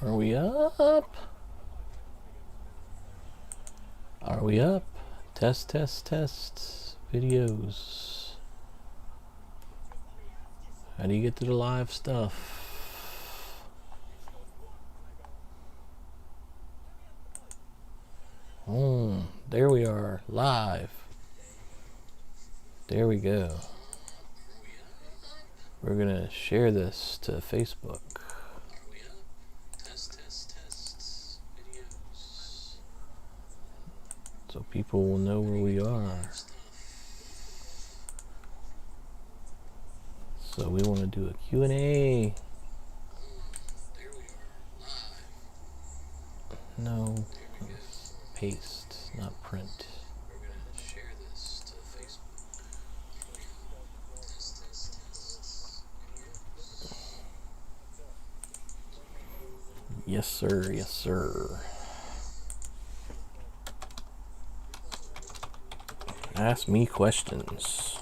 Are we up? Are we up? Test, test, test. Videos. How do you get to the live stuff? There we are, live. There we go. We're gonna share this to Facebook. So people will know where we are. So we want to do a Q&A. No, paste, not print. Yes, sir. Yes, sir. Ask me questions.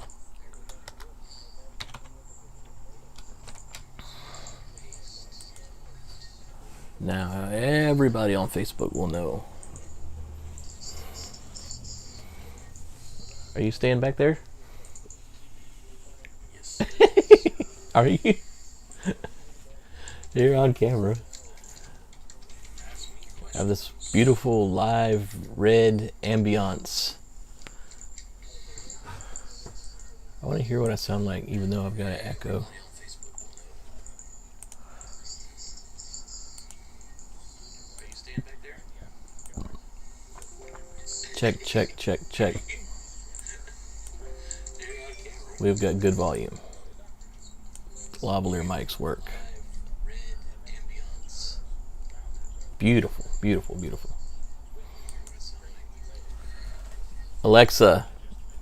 Now, everybody on Facebook will know. Are you staying back there? Yes. Are you? You're on camera. I have this beautiful live red ambiance. I want to hear what I sound like, even though I've got an echo. Check, check, check, check. We've got good volume. Lavalier mics work. Beautiful, beautiful, beautiful. Alexa,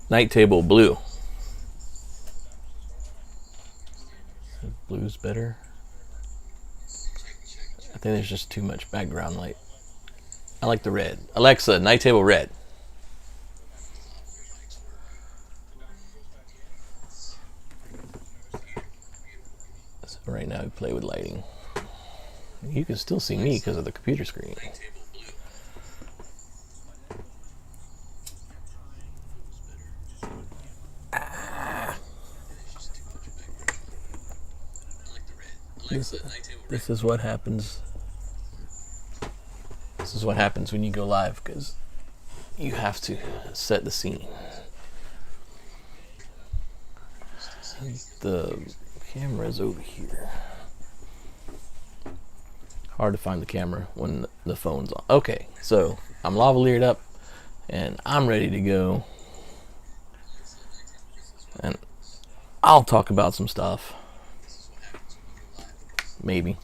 night table blue. Blue's better. I think there's just too much background light. I like the red. Alexa, night table red. So right now we play with lighting. You can still see me because of the computer screen. This is what happens. This is what happens when you go live, because you have to set the scene. The camera's over here. Hard to find the camera when the phone's on. Okay, so I'm lavaliered up and I'm ready to go. And I'll talk about some stuff. Maybe.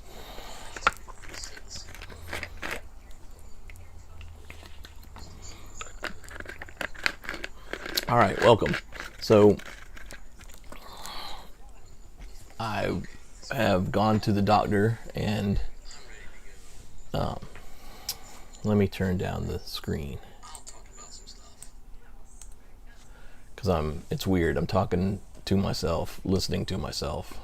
All right, welcome. So I have gone to the doctor and let me turn down the screen because it's weird. I'm talking to myself, listening to myself.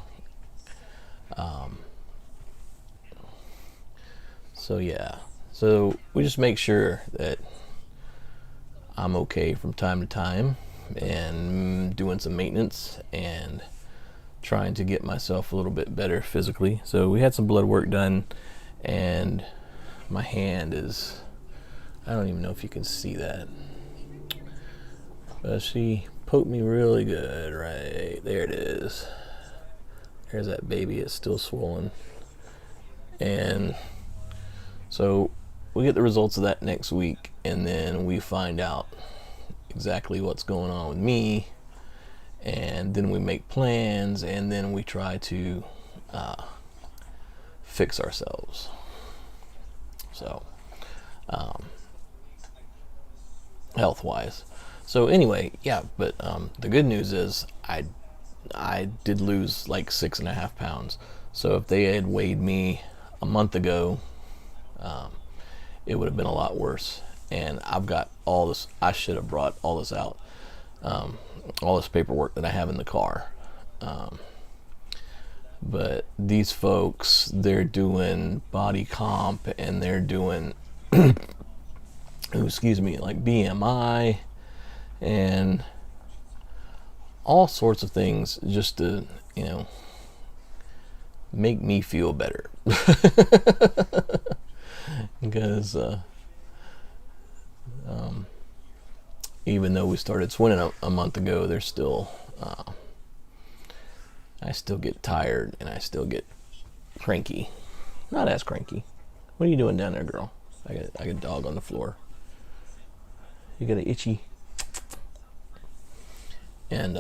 So yeah, so we just make sure that I'm okay from time to time and doing some maintenance and trying to get myself a little bit better physically. So we had some blood work done and my hand is, I don't even know if you can see that, but she poked me really good right there. It is. There's that baby. It's still swollen. And so we get the results of that next week, and then we find out exactly what's going on with me, and then we make plans, and then we try to fix ourselves. So health-wise. So anyway, yeah, but the good news is I did lose like 6.5 pounds. So if they had weighed me a month ago, it would have been a lot worse. And I've got all this. I should have brought all this out, all this paperwork that I have in the car. But these folks, they're doing body comp and they're doing, excuse me, like BMI and all sorts of things just to, make me feel better. Because even though we started swimming a month ago, there's still I still get tired and I still get cranky. Not as cranky. What are you doing down there, girl? I got a dog on the floor. You got an itchy. And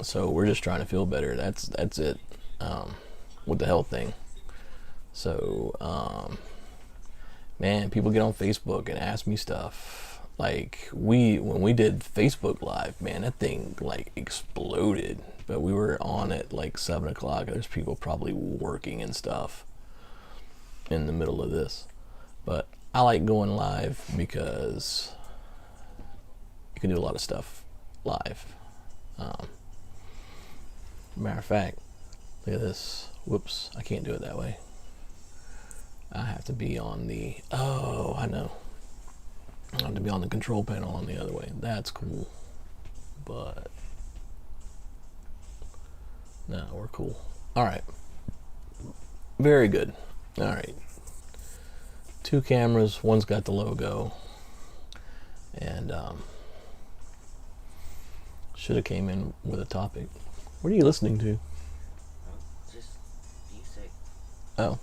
so we're just trying to feel better. That's it. With the health thing. So man, people get on Facebook and ask me stuff. Like when we did Facebook Live, man, that thing like exploded. But we were on at like 7 o'clock. There's people probably working and stuff in the middle of this. But I like going live because you can do a lot of stuff live. Matter of fact, look at this. Whoops, I can't do it that way. I have to be on the, I know. I have to be on the control panel on the other way. That's cool. But no, we're cool. All right. Very good. All right. 2 cameras. One's got the logo. And should have came in with a topic. What are you listening to? Just music. Oh.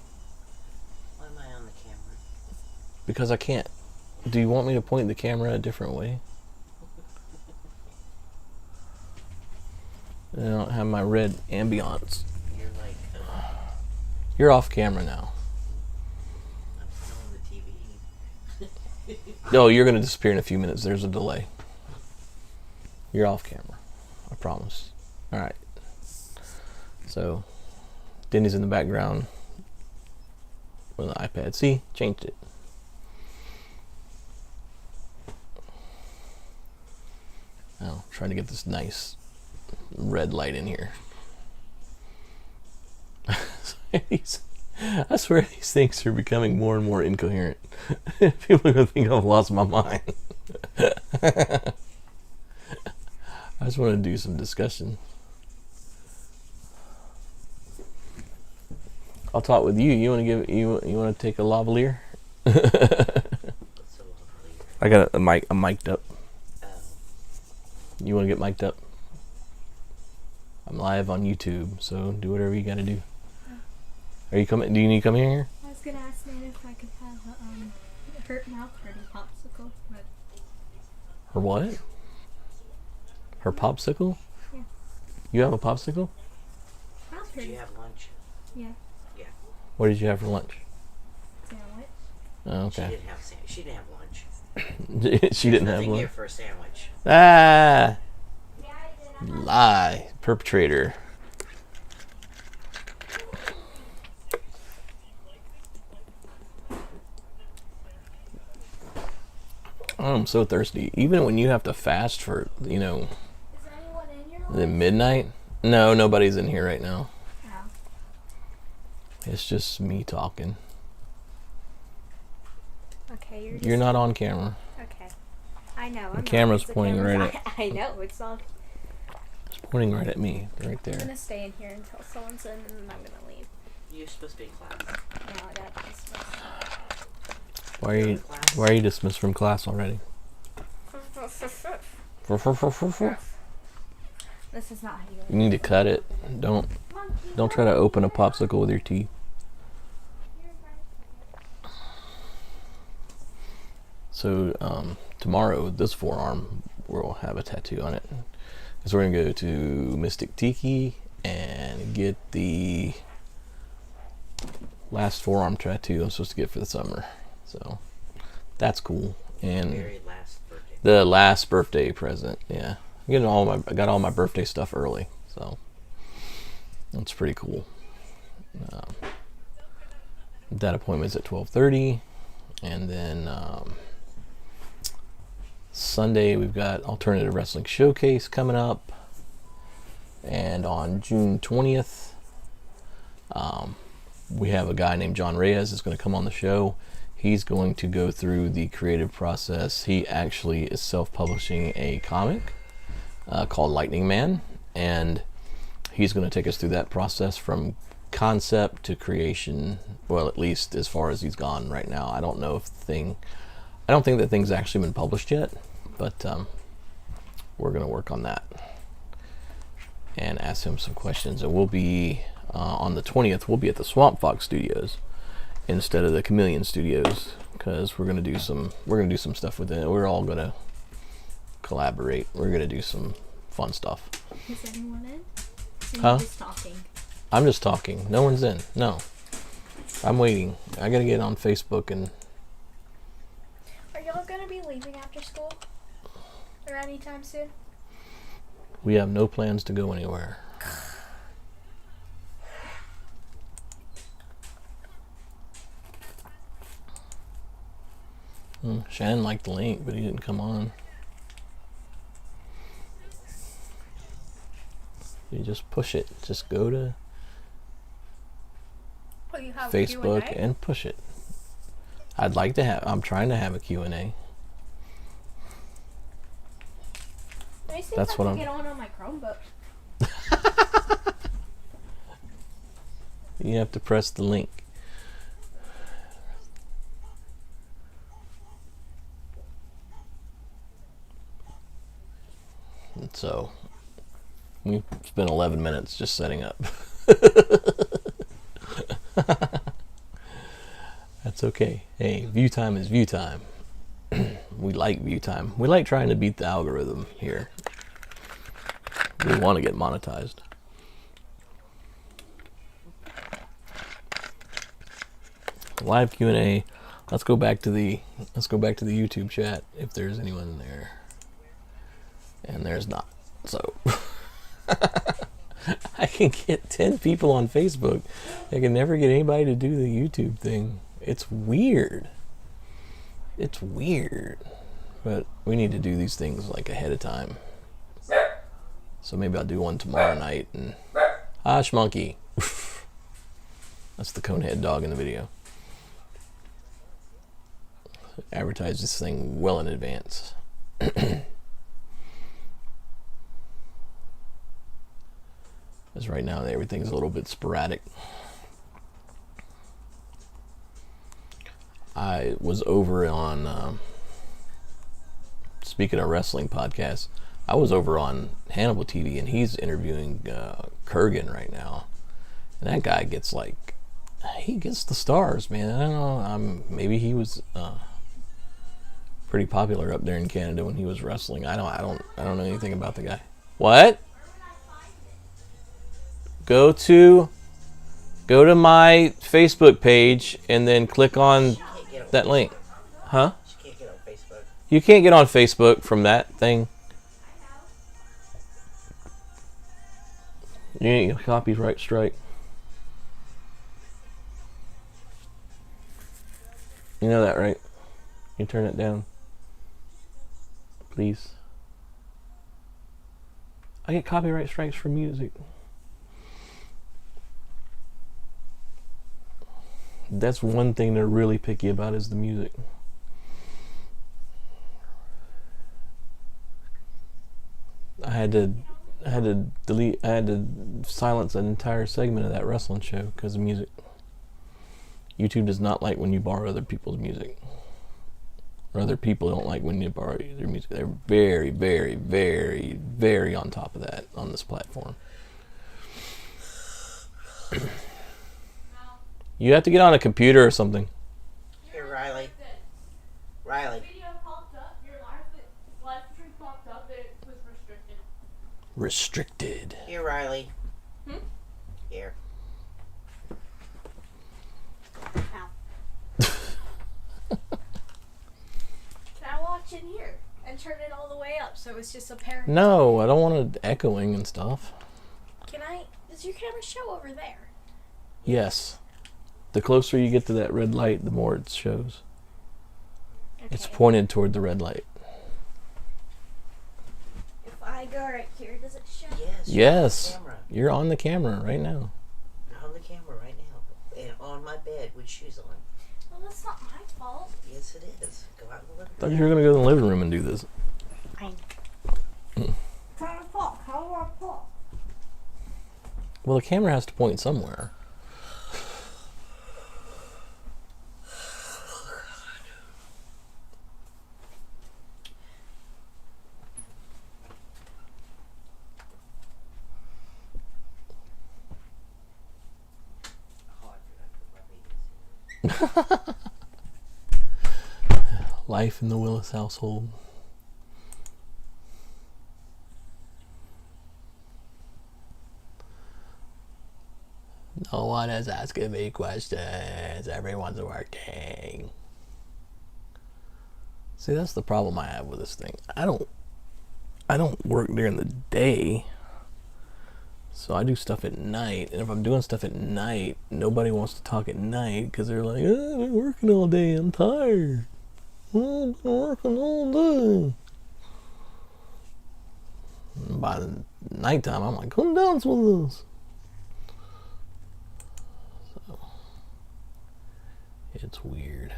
Why am I on the camera? Because I can't. Do you want me to point the camera a different way? I don't have my red ambiance. You're like, You're off camera now. I'm still on the TV. No, you're going to disappear in a few minutes. There's a delay. You're off camera. I promise. All right. So, Denny's in the background with an iPad. See? Changed it. Now, trying to get this nice red light in here. I swear these things are becoming more and more incoherent. People are going to think I've lost my mind. I just want to do some discussion. I'll talk with you. You want to you want to take a lavalier? What's a lavalier? I got a mic. I'm mic'd up. Oh. You want to get mic'd up? I'm live on YouTube, so do whatever you got to do. Are you coming? Do you need to come here? I was gonna ask Nana if I could have her mouth ready popsicle. But Her what? Her popsicle? yeah, You have a popsicle? mouth Did ready. you have lunch? Yeah, Yeah. What did you have for lunch? sandwich. Oh, She okay. didn't have she didn't have lunch. She didn't have Nothing lunch. here for a sandwich. Ah! Lie. Perpetrator. I'm so thirsty. Even when you have to fast for, Is anyone in your the midnight? No, nobody's in here right now. Oh. It's just me talking. Okay, you're. You're not on camera. Okay. I know. The camera's pointing right at. I know it's all. It's pointing right at me, right I'm there. gonna stay in here until someone's in, and then I'm gonna leave. You're supposed to be in class. No, I got this. Why are you dismissed from class already? This is not how you. You need to cut it. Don't try to open a popsicle with your teeth. So tomorrow, this forearm will have a tattoo on it. Because we're gonna go to Mystic Tiki and get the last forearm tattoo I'm supposed to get for the summer. So that's cool. And Very last birthday. the last birthday present, yeah. I got all my birthday stuff early, so that's pretty cool. That appointment's at 12:30, and then Sunday we've got Alternative Wrestling Showcase coming up, and on June 20th We have a guy named John Reyes that's going to come on the show. He's going to go through the creative process. He actually is self-publishing a comic called Lightning Man, and he's going to take us through that process from concept to creation. Well, at least as far as he's gone right now. I don't think that thing's actually been published yet, but we're going to work on that and ask him some questions. And we'll be on the 20th. We'll be at the Swamp Fox Studios instead of the Chameleon Studios, because we're going to do some stuff with it. We're all going to collaborate. We're going to do some fun stuff. Is anyone in? Huh? Just talking. I'm just talking. No one's in. No. I'm waiting. I got to get on Facebook and... Are y'all gonna be leaving after school? Or anytime soon? We have no plans to go anywhere. Shannon liked the link, but he didn't come on. You just push it. Just go to Well, you have Facebook Q&A? and push it. I'm trying to have a Q&A. Let me see That's if what I I'm... can get on my Chromebook. You have to press the link. And so we spent 11 minutes just setting up. That's okay. Hey, view time is view time. We like view time. We like trying to beat the algorithm here. We want to get monetized. Live Q&A. Let's go back to the YouTube chat if there's anyone there. And there's not. So I can get 10 people on Facebook. I can never get anybody to do the YouTube thing. It's weird. It's weird. But we need to do these things like ahead of time. So maybe I'll do one tomorrow night. And Hush, monkey. That's the conehead dog in the video. Advertise this thing well in advance. Because right now everything's a little bit sporadic. I was over on, speaking of wrestling podcasts, I was over on Hannibal TV, and he's interviewing Kurgan right now. And that guy gets he gets the stars, man. I don't know. Maybe he was pretty popular up there in Canada when he was wrestling. I don't know anything about the guy. What? Go to my Facebook page and then click on that link. Huh? She can't get on Facebook. You can't get on Facebook from that thing. You ain't a copyright strike. You know that, right? You turn it down. Please. I get copyright strikes for music. That's one thing they're really picky about, is the music. I had to silence an entire segment of that wrestling show because of music. YouTube does not like when you borrow other people's music. Or other people don't like when you borrow their music. They're very, very, very, very on top of that on this platform. You have to get on a computer or something. Here, Riley. Riley. Video popped up, your live stream popped up, it was restricted. Restricted. Here, Riley. Here. Can I watch in here and turn it all the way up so it's just apparent? No, I don't want it echoing and stuff. Can I? Does your camera show over there? Yes. The closer you get to that red light, the more it shows. Okay. It's pointed toward the red light. If I go right here, does it show? Yes. Yes. Camera. You're on the camera right now. You're on the camera right now. And on my bed with shoes on. Well, that's not my fault. Yes, it is. Go out and look. I thought you were gonna go in the living room and do this. Fine. How do I talk? Well, the camera has to point somewhere. Oh, I forgot to put my babies Life in the Willis household. No one is asking me questions. Everyone's working. See, that's the problem I have with this thing. I don't work during the day. So I do stuff at night, and if I'm doing stuff at night, nobody wants to talk at night because they're like, oh, I've been working all day, I'm tired. Oh, I've been working all day. And by the nighttime, I'm like, come dance with us. So, it's weird.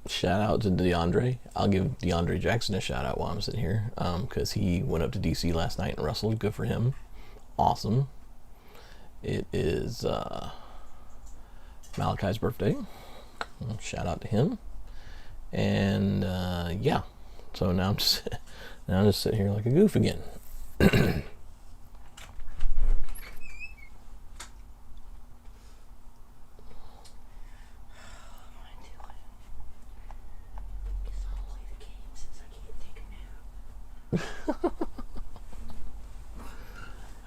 Shout out to DeAndre. I'll give DeAndre Jackson a shout out while I'm sitting here, because he went up to DC last night and wrestled. Good for him. Awesome. It is Malachi's birthday. Shout out to him. And yeah, so now I'm just sitting here like a goof again.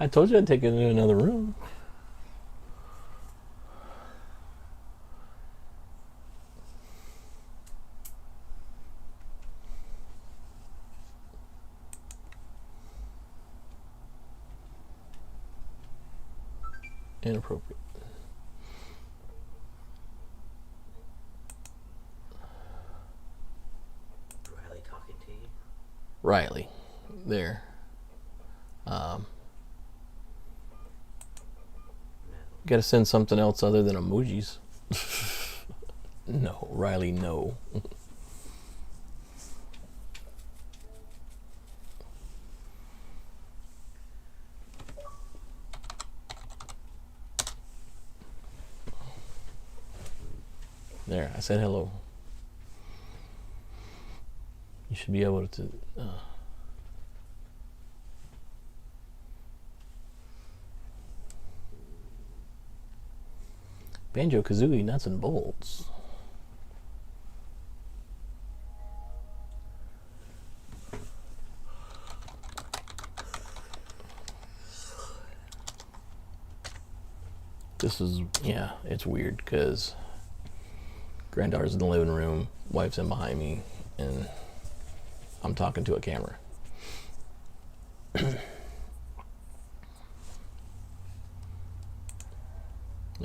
I told you I'd take it into another room. Inappropriate. Riley talking to you? Riley. There. Gotta send something else other than emojis. No, Riley, no. There, I said hello. You should be able to... Banjo-Kazooie, nuts and bolts. This is, yeah, it's weird because granddaughter's in the living room, wife's in behind me, and I'm talking to a camera.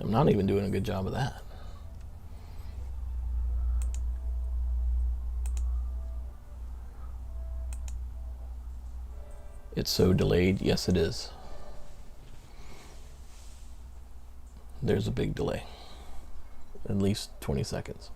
I'm not even doing a good job of that. It's so delayed. Yes, it is. There's a big delay. At least 20 seconds.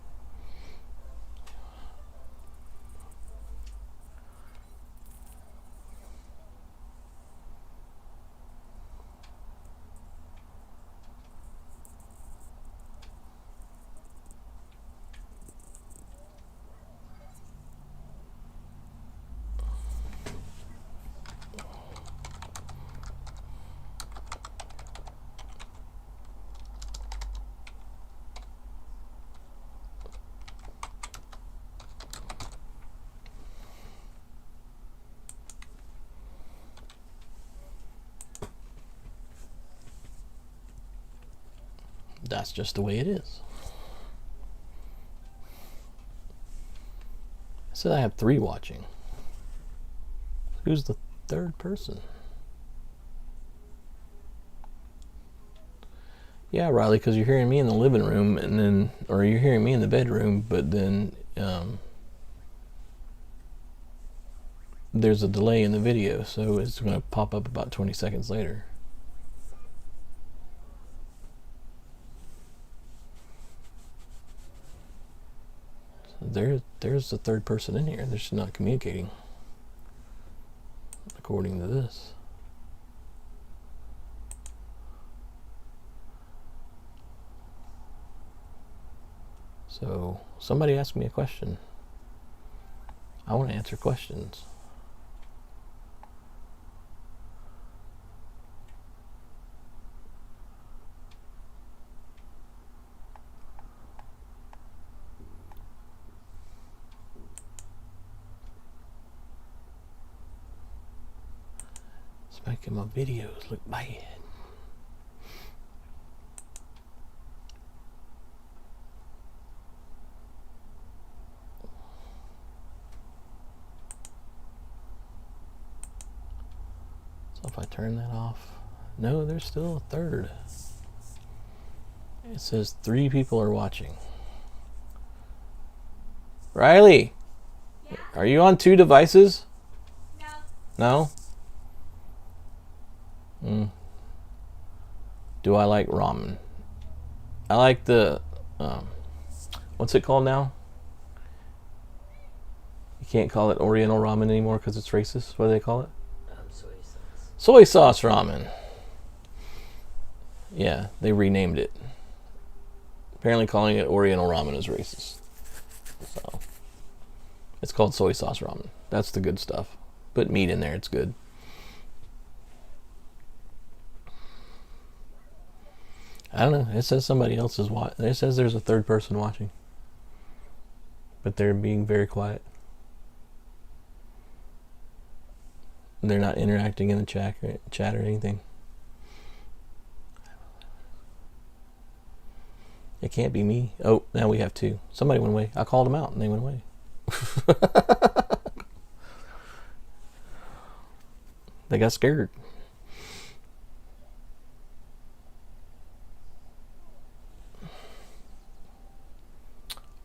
That's just the way it is. I said I have 3 watching. Who's the third person? Yeah, Riley, because you're hearing me in the living room, and then, or you're hearing me in the bedroom, but then there's a delay in the video, so it's going to pop up about 20 seconds later. So there's the third person in here. They're just not communicating, according to this. So somebody asked me a question. I want to answer questions. It's making my videos look bad. So if I turn that off, no, there's still a third. It says 3 people are watching. Riley, Yeah? are you on 2 devices? No. No? Do I like ramen? I like the, what's it called now? You can't call it Oriental ramen anymore because it's racist. What do they call it? Soy sauce. Soy sauce ramen. Yeah, they renamed it. Apparently calling it Oriental ramen is racist. So, it's called soy sauce ramen. That's the good stuff. Put meat in there, it's good. I don't know. It says somebody else is watching. It says there's a third person watching. But they're being very quiet. They're not interacting in the chat or anything. It can't be me. Oh, now we have 2. Somebody went away. I called them out and they went away. They got scared.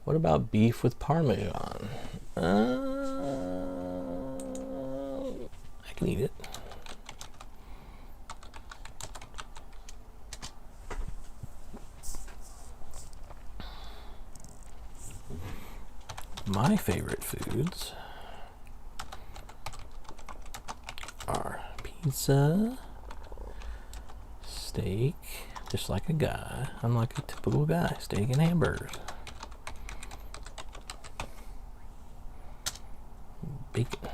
What about beef with Parmesan? I can eat it. My favorite foods are pizza, steak, just like a guy. I'm like a typical guy, steak and hamburgers. Bacon.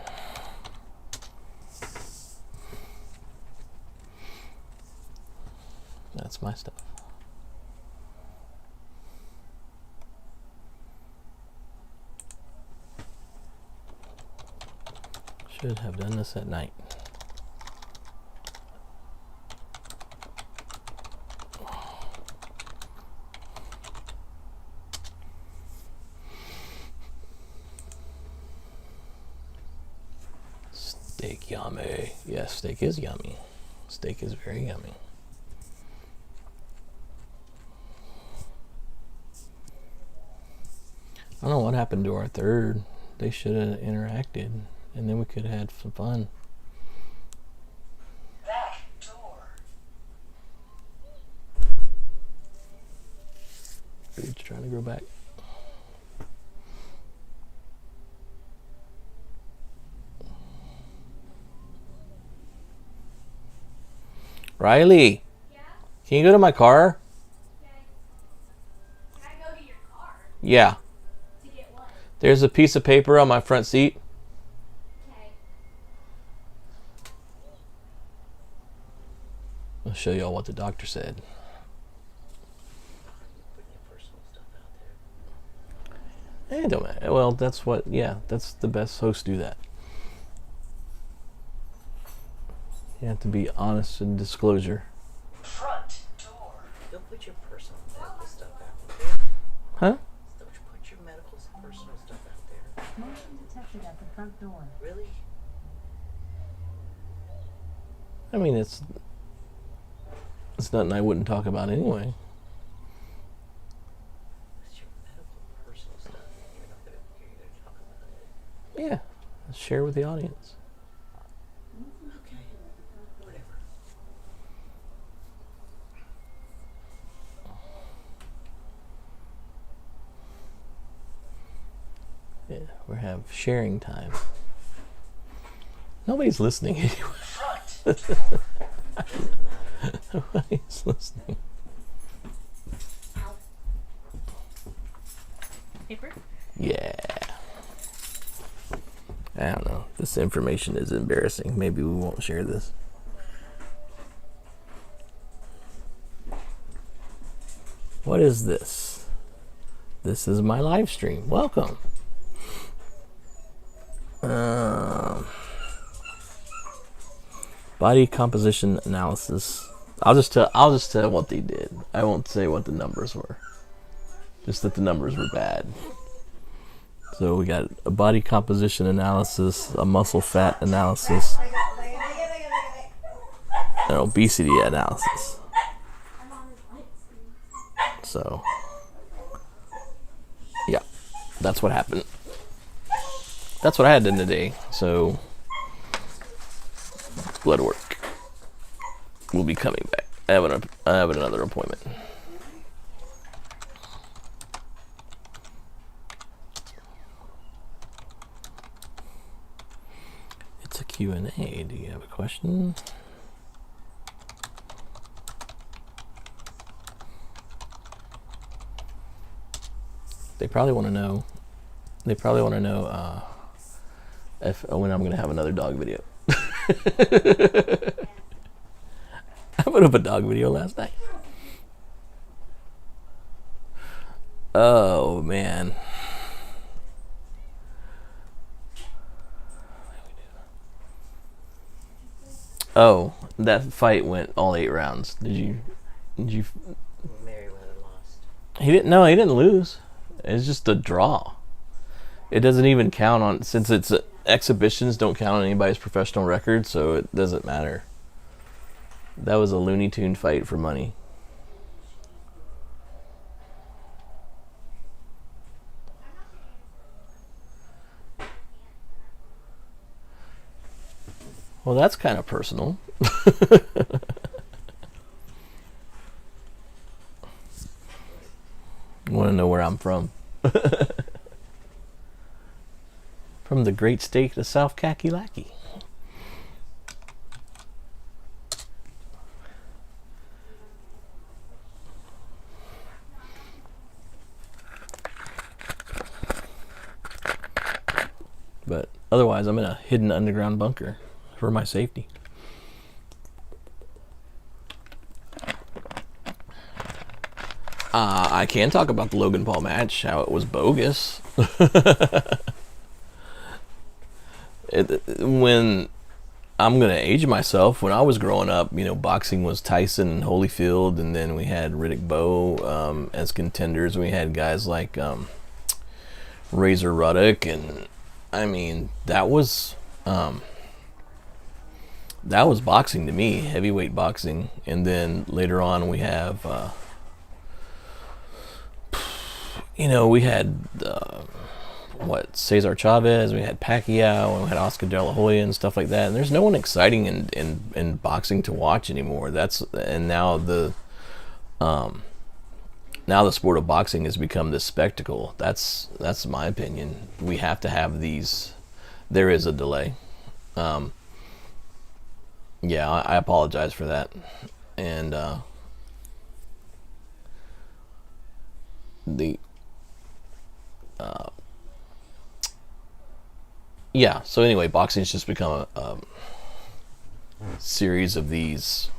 That's my stuff. Should have done this at night. Steak yummy. Yes, steak is yummy. Steak is very yummy. I don't know what happened to our third. They should have interacted, and then we could have had some fun. Back door. Dude's trying to grow back. Riley, Yeah? can you go to my car? Okay. Can I go to your car? Yeah. To get what? There's a piece of paper on my front seat. Okay. I'll show y'all what the doctor said. Putting your personal stuff out there. It don't matter. Well, that's what, yeah, that's the best hosts do that. You have to be honest and disclosure. Front door. Don't put your personal medical stuff out there. Huh? Don't you put your medical personal stuff out there. Motion detected at the front door. Really? I mean, it's nothing I wouldn't talk about anyway. It's your medical personal stuff. You're not gonna talk about it. Yeah, share with the audience. We have sharing time. Nobody's listening anyway. Nobody's listening. Paper? Yeah. I don't know. This information is embarrassing. Maybe we won't share this. What is this? This is my live stream. Welcome. Body composition analysis. I'll just tell what they did. I won't say what the numbers were. Just that the numbers were bad. So we got a body composition analysis, a muscle fat analysis, an obesity analysis. So, yeah, that's what happened. That's what I had done today. So, blood work. We'll be coming back. I have another appointment. It's a Q&A. Do you have a question? They probably want to know. They probably want to know if when I'm gonna have another dog video. I put up a dog video last night. Oh man. Oh, that fight went all 8 rounds. Did you? Merriweather lost. He didn't. No, he didn't lose. It's just a draw. It doesn't even count on, since it's exhibitions don't count on anybody's professional record, so it doesn't matter. That was a Looney Tune fight for money. Well, that's kind of personal. Want to know where I'm from? From the great state of South Kakalaki. But otherwise, I'm in a hidden underground bunker for my safety. I can talk about the Logan Paul match, how it was bogus. When I'm going to age myself, when I was growing up, you know, boxing was Tyson and Holyfield, and then we had Riddick Bowe as contenders. We had guys like Razor Ruddock, and I mean, that was boxing to me, heavyweight boxing. And then later on we have you know, we had Cesar Chavez, we had Pacquiao, and we had Oscar De La Hoya and stuff like that. And there's no one exciting in boxing to watch anymore. Now the sport of boxing has become this spectacle. That's my opinion. We have to have these. There is a delay. Yeah, I apologize for that. And yeah, so anyway, boxing's just become a series of these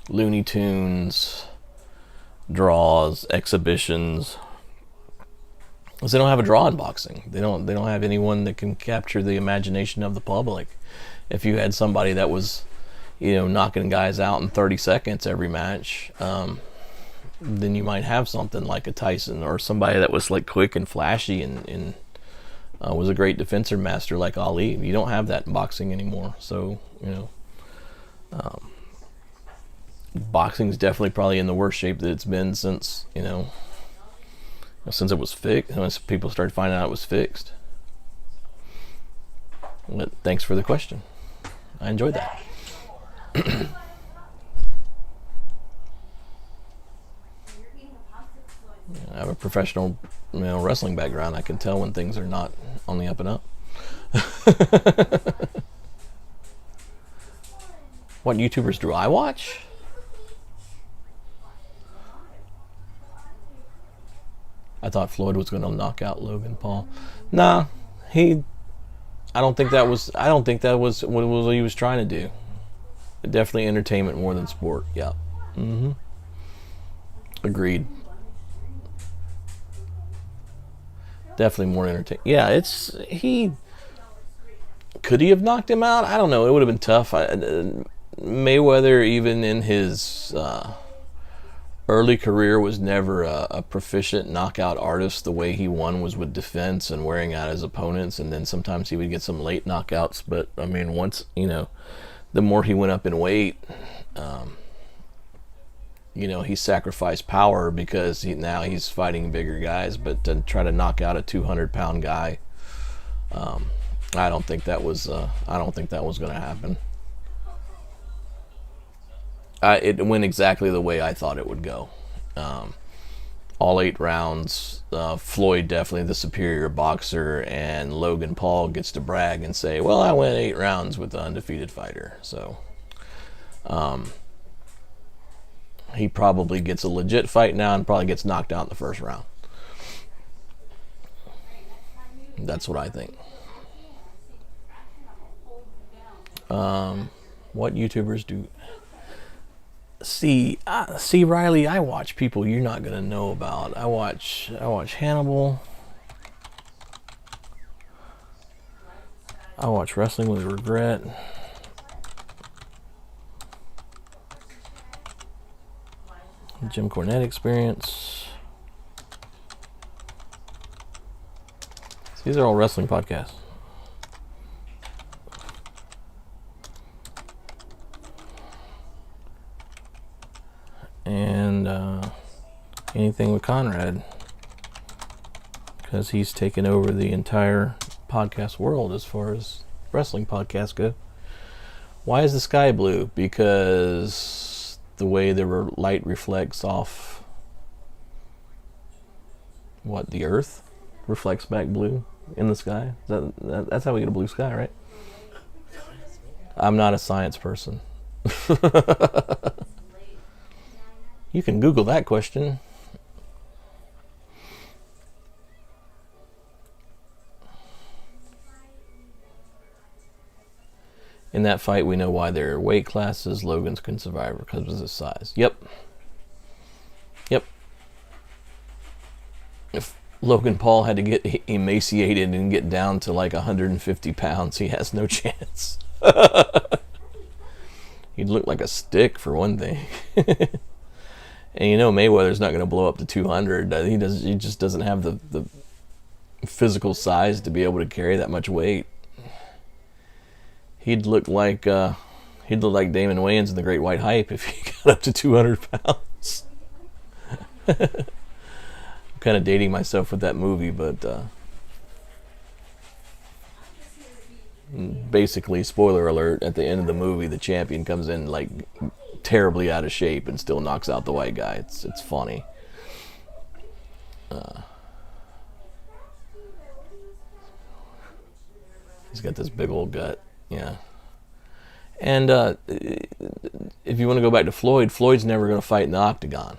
Looney Tunes, draws, exhibitions. Because they don't have a draw in boxing. They don't have anyone that can capture the imagination of the public. If you had somebody that was, you know, knocking guys out in 30 seconds every match, then you might have something like a Tyson, or somebody that was like quick and flashy and was a great defensive master like Ali. You don't have that in boxing anymore. So, you know, boxing's definitely probably in the worst shape that it's been since, you know, since it was fixed. Once people started finding out it was fixed. But thanks for the question. I enjoyed that. I have a professional, wrestling background, I can tell when things are not on the up and up. What YouTubers do I watch? I thought Floyd was going to knock out Logan Paul. Nah, I don't think that was what he was trying to do. Definitely entertainment more than sport. Yeah. Agreed. Definitely more entertaining. Yeah, could he have knocked him out? I don't know. It would have been tough. Mayweather, even in his early career, was never a proficient knockout artist. The way he won was with defense and wearing out his opponents, and then sometimes he would get some late knockouts. But I mean, once the more he went up in weight, he sacrificed power because now he's fighting bigger guys. But to try to knock out a 200-pound guy, I don't think that was going to happen. It went exactly the way I thought it would go. All 8 rounds. Floyd definitely the superior boxer, and Logan Paul gets to brag and say, "Well, I went 8 rounds with the undefeated fighter." So, he probably gets a legit fight now and probably gets knocked out in the first round. That's what I think. What YouTubers do? See, Riley, I watch people you're not gonna know about. I watch Hannibal. I watch Wrestling with Regret. Jim Cornette Experience. These are all wrestling podcasts. And anything with Conrad, because he's taken over the entire podcast world as far as wrestling podcasts go. Why is the sky blue? Because the way the light reflects off the earth reflects back blue in the sky. That's how we get a blue sky, right? I'm not a science person. You can Google that question. In that fight, we know why there are weight classes. Logan's can survive because of his size. Yep. If Logan Paul had to get emaciated and get down to like 150 pounds, he has no chance. He'd look like a stick, for one thing. And Mayweather's not going to blow up to 200. He just doesn't have the physical size to be able to carry that much weight. He'd look like Damon Wayans in The Great White Hype if he got up to 200 pounds. I'm kind of dating myself with that movie, but basically, spoiler alert, at the end of the movie, the champion comes in like terribly out of shape and still knocks out the white guy. It's funny. He's got this big old gut. Yeah. And if you want to go back to Floyd's never going to fight in the octagon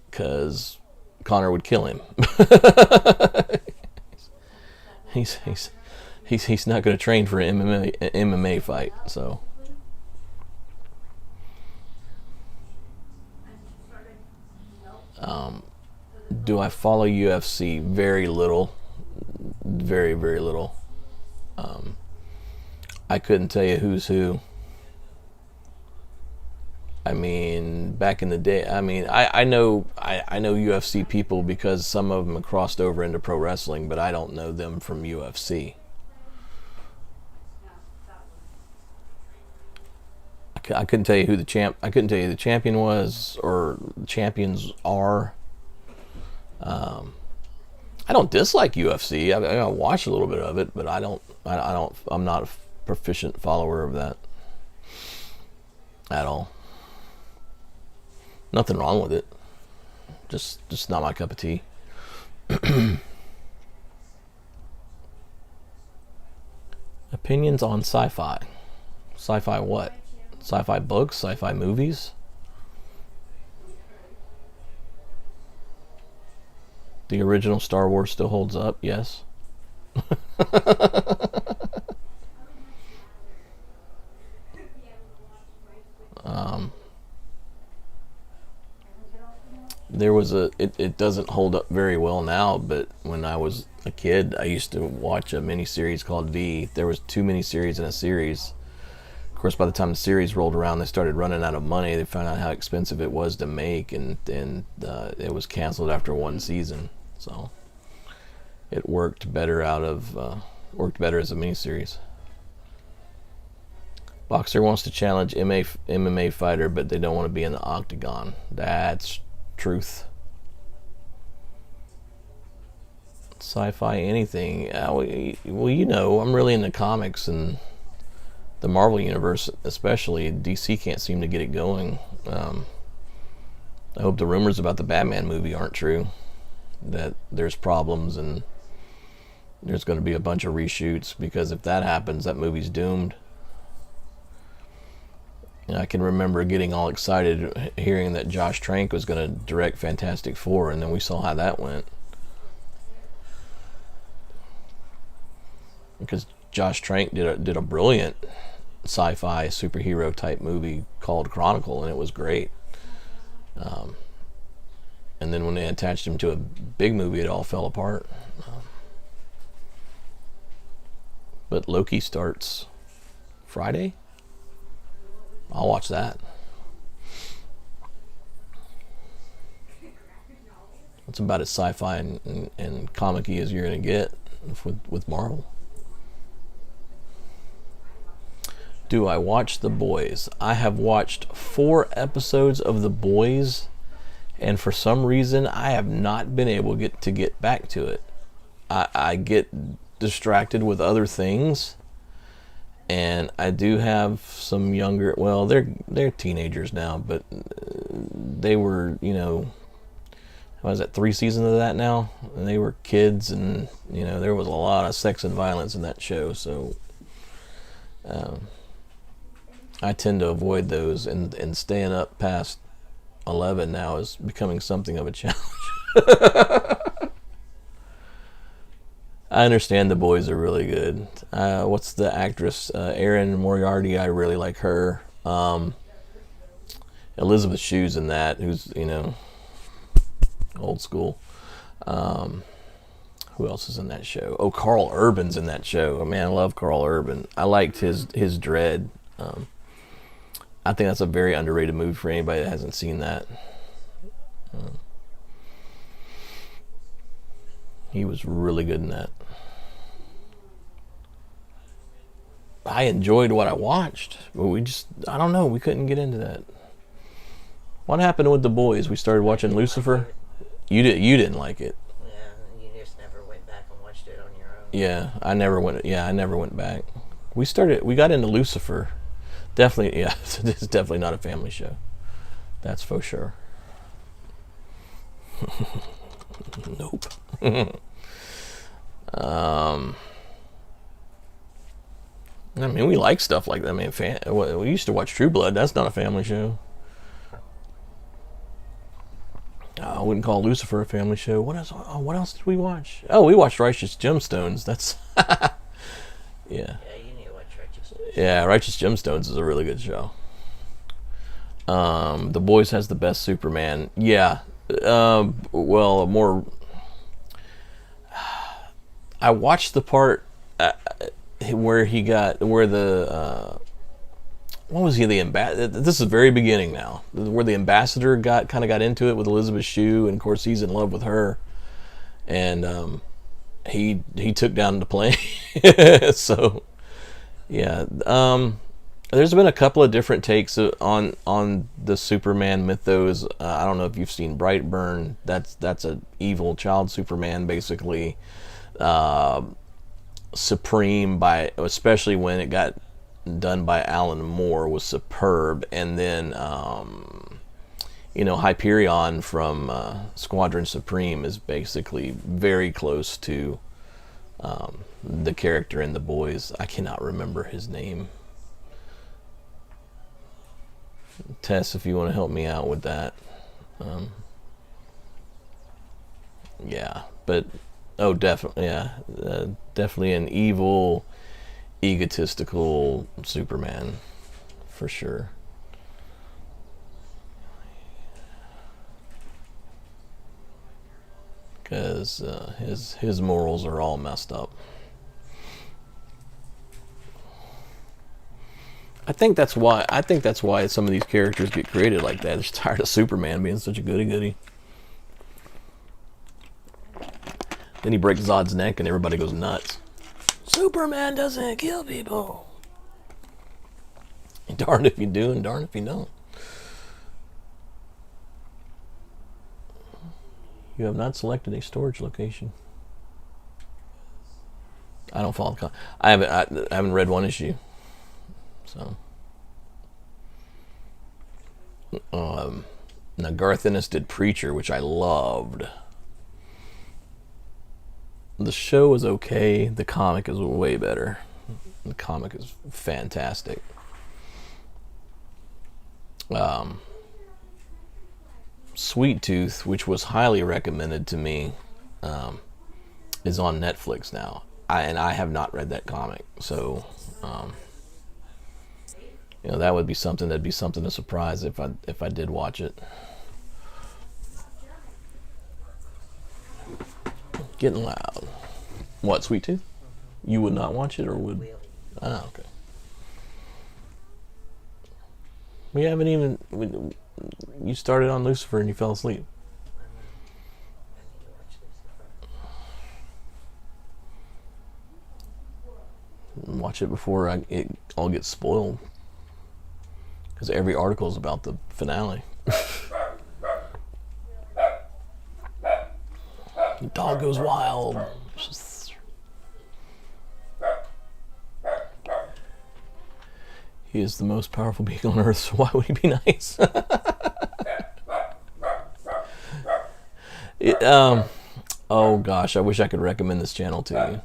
because Conor would kill him. He's not going to train for an MMA fight. So do I follow UFC? Very little. Very, very little. I couldn't tell you who's who. I mean, back in the day, I know UFC people because some of them have crossed over into pro wrestling, but I don't know them from UFC. I couldn't tell you who I couldn't tell you who the champion was or champions are. I don't dislike UFC. I watch a little bit of it, but I'm not a proficient follower of that at all. Nothing wrong with it. Just not my cup of tea. Opinions on sci-fi. Sci-fi what? Sci-fi books? Sci-fi movies? The original Star Wars still holds up, yes. There was it doesn't hold up very well now, but when I was a kid, I used to watch a miniseries called V. There was 2 miniseries in a series. Of course, by the time the series rolled around, they started running out of money. They found out how expensive it was to make, and it was canceled after 1 season. So it worked better worked better as a miniseries. Boxer wants to challenge MMA fighter, but they don't want to be in the octagon. That's truth. Sci-fi anything. Well, you know, I'm really into comics and the Marvel universe, especially. DC can't seem to get it going. I hope the rumors about the Batman movie aren't true. That there's problems and there's going to be a bunch of reshoots, because if that happens, that movie's doomed. And I can remember getting all excited hearing that Josh Trank was going to direct Fantastic Four, and then we saw how that went. Because Josh Trank did a brilliant sci-fi superhero type movie called Chronicle, and it was great. And then when they attached him to a big movie, it all fell apart. But Loki starts Friday. I'll watch that. It's about as sci-fi and comic-y as you're going to get with Marvel. Do I watch The Boys? I have watched 4 episodes of The Boys, and for some reason I have not been able to get back to it. I get distracted with other things, and I do have some younger, well, they're teenagers now, but they were, you know, what is that, 3 seasons of that now? And they were kids, and, you know, there was a lot of sex and violence in that show, so I tend to avoid those, and staying up past 11 now is becoming something of a challenge. I understand The Boys are really good. What's the actress? Erin Moriarty, I really like her. Elizabeth Shue's in that, who's, you know, old school. Who else is in that show? Oh, Carl Urban's in that show. Oh, man, I love Carl Urban. I liked his Dread. I think that's a very underrated movie for anybody that hasn't seen that. He was really good in that. I enjoyed what I watched, but I don't know, we couldn't get into that. What happened with The Boys? We started watching Lucifer. You didn't like it. Yeah, you just never went back and watched it on your own. Yeah, I never went back. We got into Lucifer. Definitely, yeah, it's definitely not a family show. That's for sure. Nope. I mean, we like stuff like that. I mean, we used to watch True Blood. That's not a family show. I wouldn't call Lucifer a family show. What else did we watch? Oh, we watched Righteous Gemstones. That's yeah. Yeah, you need to watch Righteous Gemstones. Yeah, Righteous Gemstones is a really good show. The Boys has the best Superman. Yeah. Well, more. I watched the part where the what was he, the ambassador? This is very beginning now, where the ambassador got into it with Elizabeth Shue, and of course he's in love with her, and he took down the plane. So yeah, there's been a couple of different takes on the Superman mythos. I don't know if you've seen Brightburn. That's a evil child Superman, basically. Supreme, especially when it got done by Alan Moore, was superb. And then you know, Hyperion from Squadron Supreme is basically very close to the character in The Boys. I cannot remember his name. Tess, if you want to help me out with that. Yeah, but definitely, yeah, definitely an evil, egotistical Superman, for sure. Because his morals are all messed up. I think that's why some of these characters get created like that. They're just tired of Superman being such a goody-goody. Then he breaks Zod's neck and everybody goes nuts. Superman doesn't kill people. And darn if you do and darn if you don't. You have not selected a storage location. I don't follow the I haven't read one issue. So now Garth Ennis did Preacher, which I loved. The show was okay. The comic is way better. The comic is fantastic. Sweet Tooth, which was highly recommended to me, is on Netflix now. I have not read that comic, so you know, that'd be something to surprise if I did watch it. Getting loud. What, Sweet Tooth? You would not watch it, or would? Oh, okay. We haven't even. You started on Lucifer and you fell asleep. Watch it before it all gets spoiled. Because every article is about the finale. The dog goes wild. He is the most powerful being on earth, so why would he be nice? Oh gosh, I wish I could recommend this channel to you.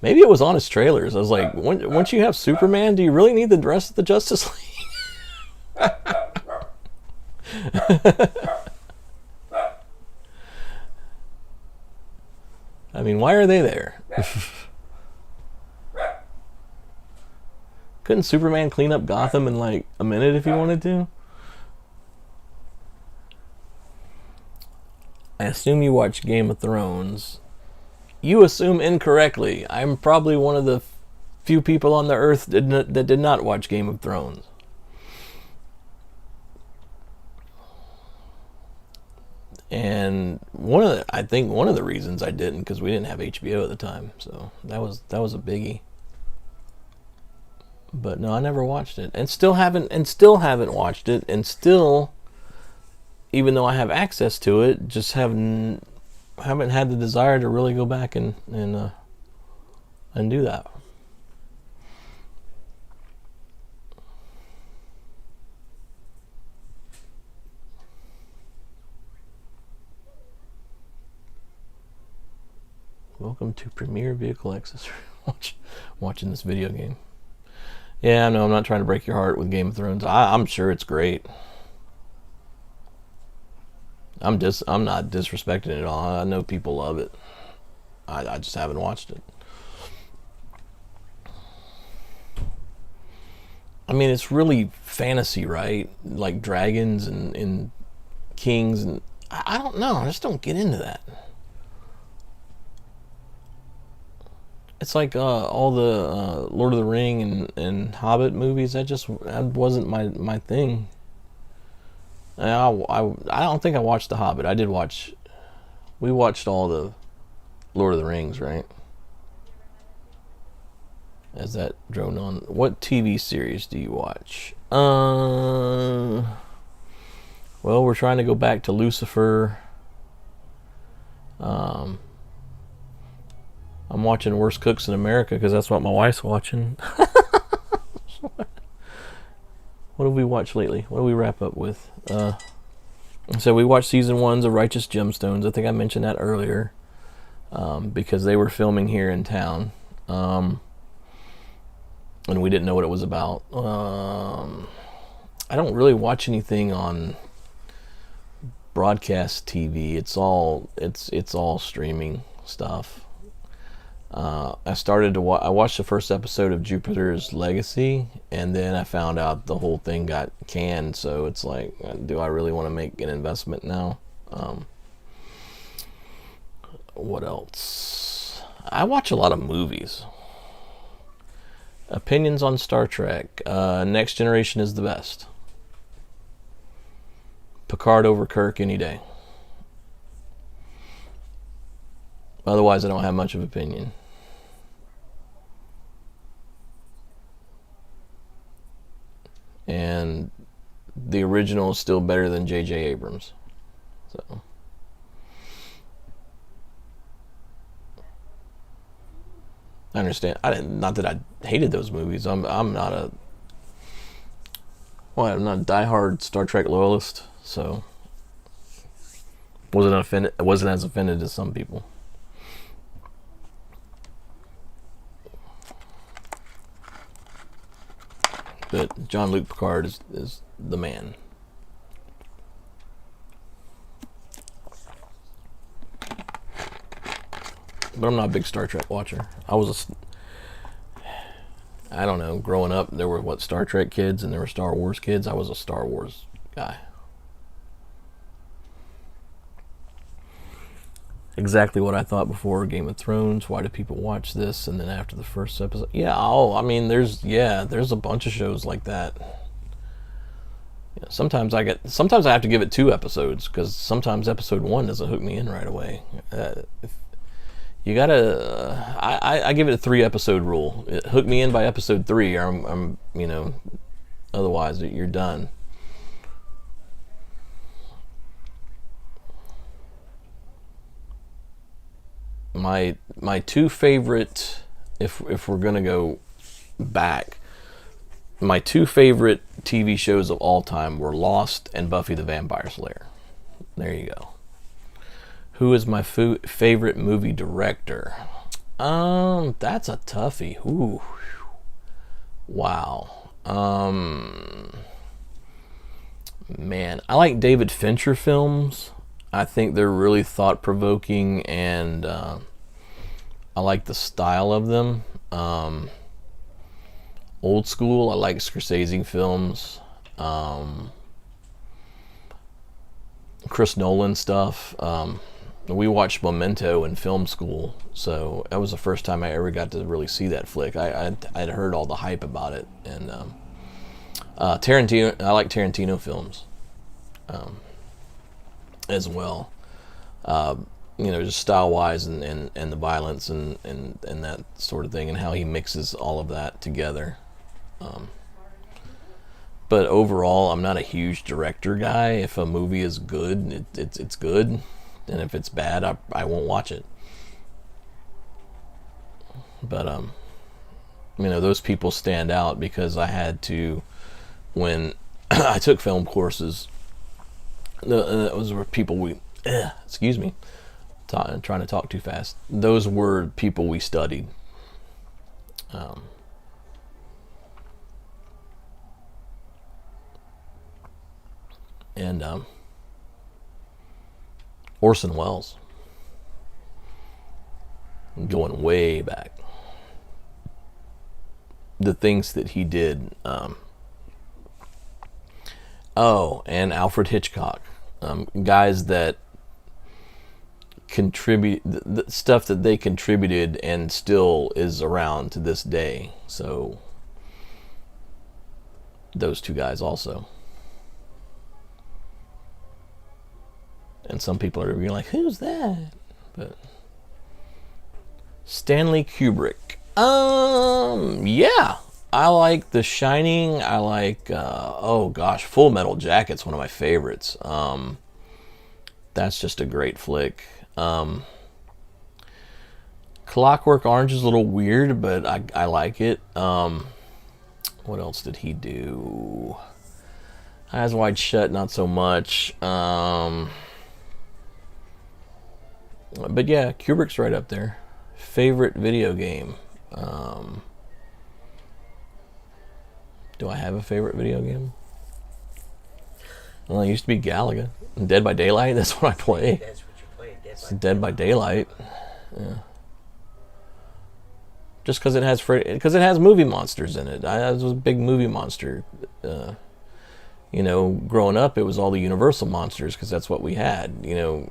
Maybe it was on his trailers. I was like, once you have Superman, do you really need the rest of the Justice League? I mean, why are they there? Couldn't Superman clean up Gotham in like a minute if he wanted to? I assume you watch Game of Thrones. You assume incorrectly. I'm probably one of the few people on the earth that did not watch Game of Thrones. And I think one of the reasons I didn't, because we didn't have HBO at the time, so that was a biggie. But no, I never watched it, and still haven't watched it, and still, even though I have access to it, just haven't had the desire to really go back and do that. Welcome to Premier Vehicle Accessory. Watching this video game. Yeah, no, I'm not trying to break your heart with Game of Thrones. I'm sure it's great. I'm not disrespecting it at all. I know people love it. I just haven't watched it. I mean, it's really fantasy, right? Like dragons and kings, and I don't know. I just don't get into that. It's like all the Lord of the Ring and Hobbit movies. That wasn't my thing. I don't think I watched The Hobbit. We watched all the Lord of the Rings, right? As that droned on. What TV series do you watch? Well, we're trying to go back to Lucifer. I'm watching Worst Cooks in America because that's what my wife's watching. What have we watched lately? What do we wrap up with? So we watched season 1 of Righteous Gemstones. I think I mentioned that earlier, because they were filming here in town, and we didn't know what it was about. I don't really watch anything on broadcast TV. It's all streaming stuff. I watched the first episode of Jupiter's Legacy, and then I found out the whole thing got canned. So it's like, do I really want to make an investment now? What else? I watch a lot of movies. Opinions on Star Trek. Next Generation is the best. Picard over Kirk any day. Otherwise, I don't have much of an opinion. And the original is still better than J.J. Abrams. So, I understand. Not that I hated those movies. I'm not a diehard Star Trek loyalist, so wasn't as offended as some people. But Jean-Luc Picard is the man. But I'm not a big Star Trek watcher. I don't know, growing up, there were Star Trek kids and there were Star Wars kids. I was a Star Wars guy. Exactly what I thought before Game of Thrones. Why do people watch this? And then after the first episode, there's a bunch of shows like that. Sometimes I have to give it 2 episodes, because sometimes episode 1 doesn't hook me in right away. You gotta, I give it a 3 episode rule. Hook me in by episode 3, or I'm otherwise you're done. My 2 favorite, if we're gonna go back, my 2 favorite TV shows of all time were Lost and Buffy the Vampire Slayer. There you go. Who is my favorite movie director? That's a toughie. Ooh, wow. Man, I like David Fincher films. I think they're really thought-provoking, and I like the style of them. Old school, I like Scorsese films. Chris Nolan stuff. We watched Memento in film school, so that was the first time I ever got to really see that flick. I'd heard all the hype about it, and Tarantino. I like Tarantino films as well. Just style-wise and the violence and that sort of thing, and how he mixes all of that together. But overall, I'm not a huge director guy. If a movie is good, it's good. And if it's bad, I won't watch it. But, those people stand out because I had to, when I took film courses, those were people excuse me, trying to talk too fast. Those were people we studied. And Orson Welles, going way back, the things that he did. And Alfred Hitchcock, guys that contribute the stuff that they contributed and still is around to this day. So those 2 guys also. And some people are being like, who's that? But Stanley Kubrick. Yeah. I like The Shining. I like, Full Metal Jacket's one of my favorites. That's just a great flick. Clockwork Orange is a little weird, but I like it. What else did he do? Eyes Wide Shut, not so much. But yeah, Kubrick's right up there. Favorite video game. Do I have a favorite video game? Well, it used to be Galaga. Dead by Daylight, that's what I play. That's what you played. It's Dead by Daylight. Yeah. Just because it has movie monsters in it. I was a big movie monster. You know, growing up, it was all the Universal monsters because that's what we had. You know,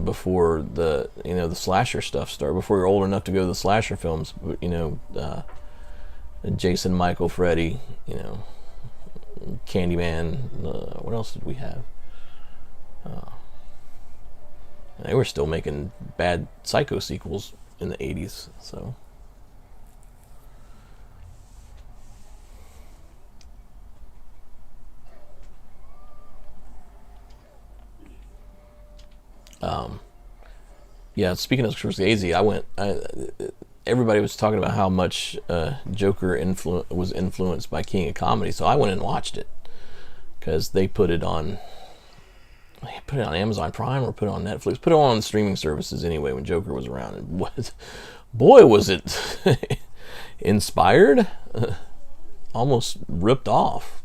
before the slasher stuff started. Before you're old enough to go to the slasher films. You know, Jason, Michael, Freddy. You know, Candyman. What else did we have? They were still making bad Psycho sequels in the 80s. So. Yeah, speaking of Scorsese, everybody was talking about how much Joker was influenced by King of Comedy, so I went and watched it because they put it on Amazon Prime or put it on Netflix, put it on streaming services anyway when Joker was around. And boy, was it inspired, almost ripped off.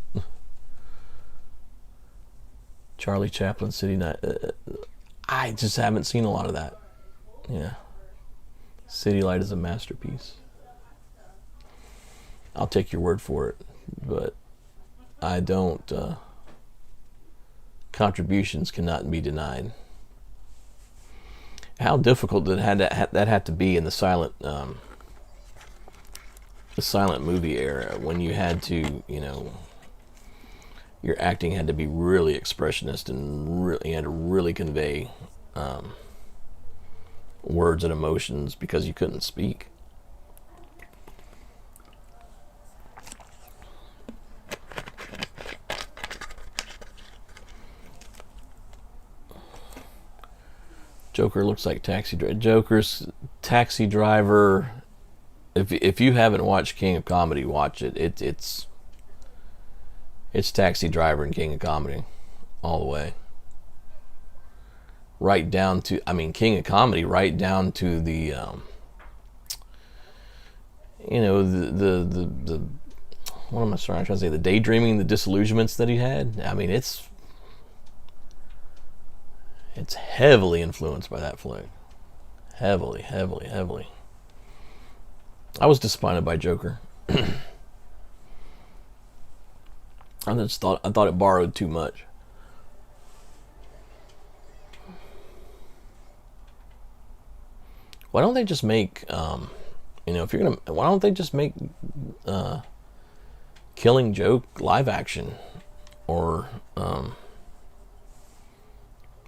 Charlie Chaplin, City Night. I just haven't seen a lot of that. Yeah. City Light is a masterpiece. I'll take your word for it, but I don't. Contributions cannot be denied. How difficult that had to be in the silent movie era when you had to, you know, your acting had to be really expressionist and you had to really convey words and emotions because you couldn't speak. Joker looks like Joker's Taxi Driver. If you haven't watched King of Comedy, watch it. It's Taxi Driver and King of Comedy all the way. Right down to, King of Comedy, right down to the, you know, the what am I trying to say? The daydreaming, the disillusionments that he had. I mean, it's heavily influenced by that flick. Heavily. I was disappointed by Joker. I thought it borrowed too much. Why don't they just make, why don't they just make Killing Joke live action, or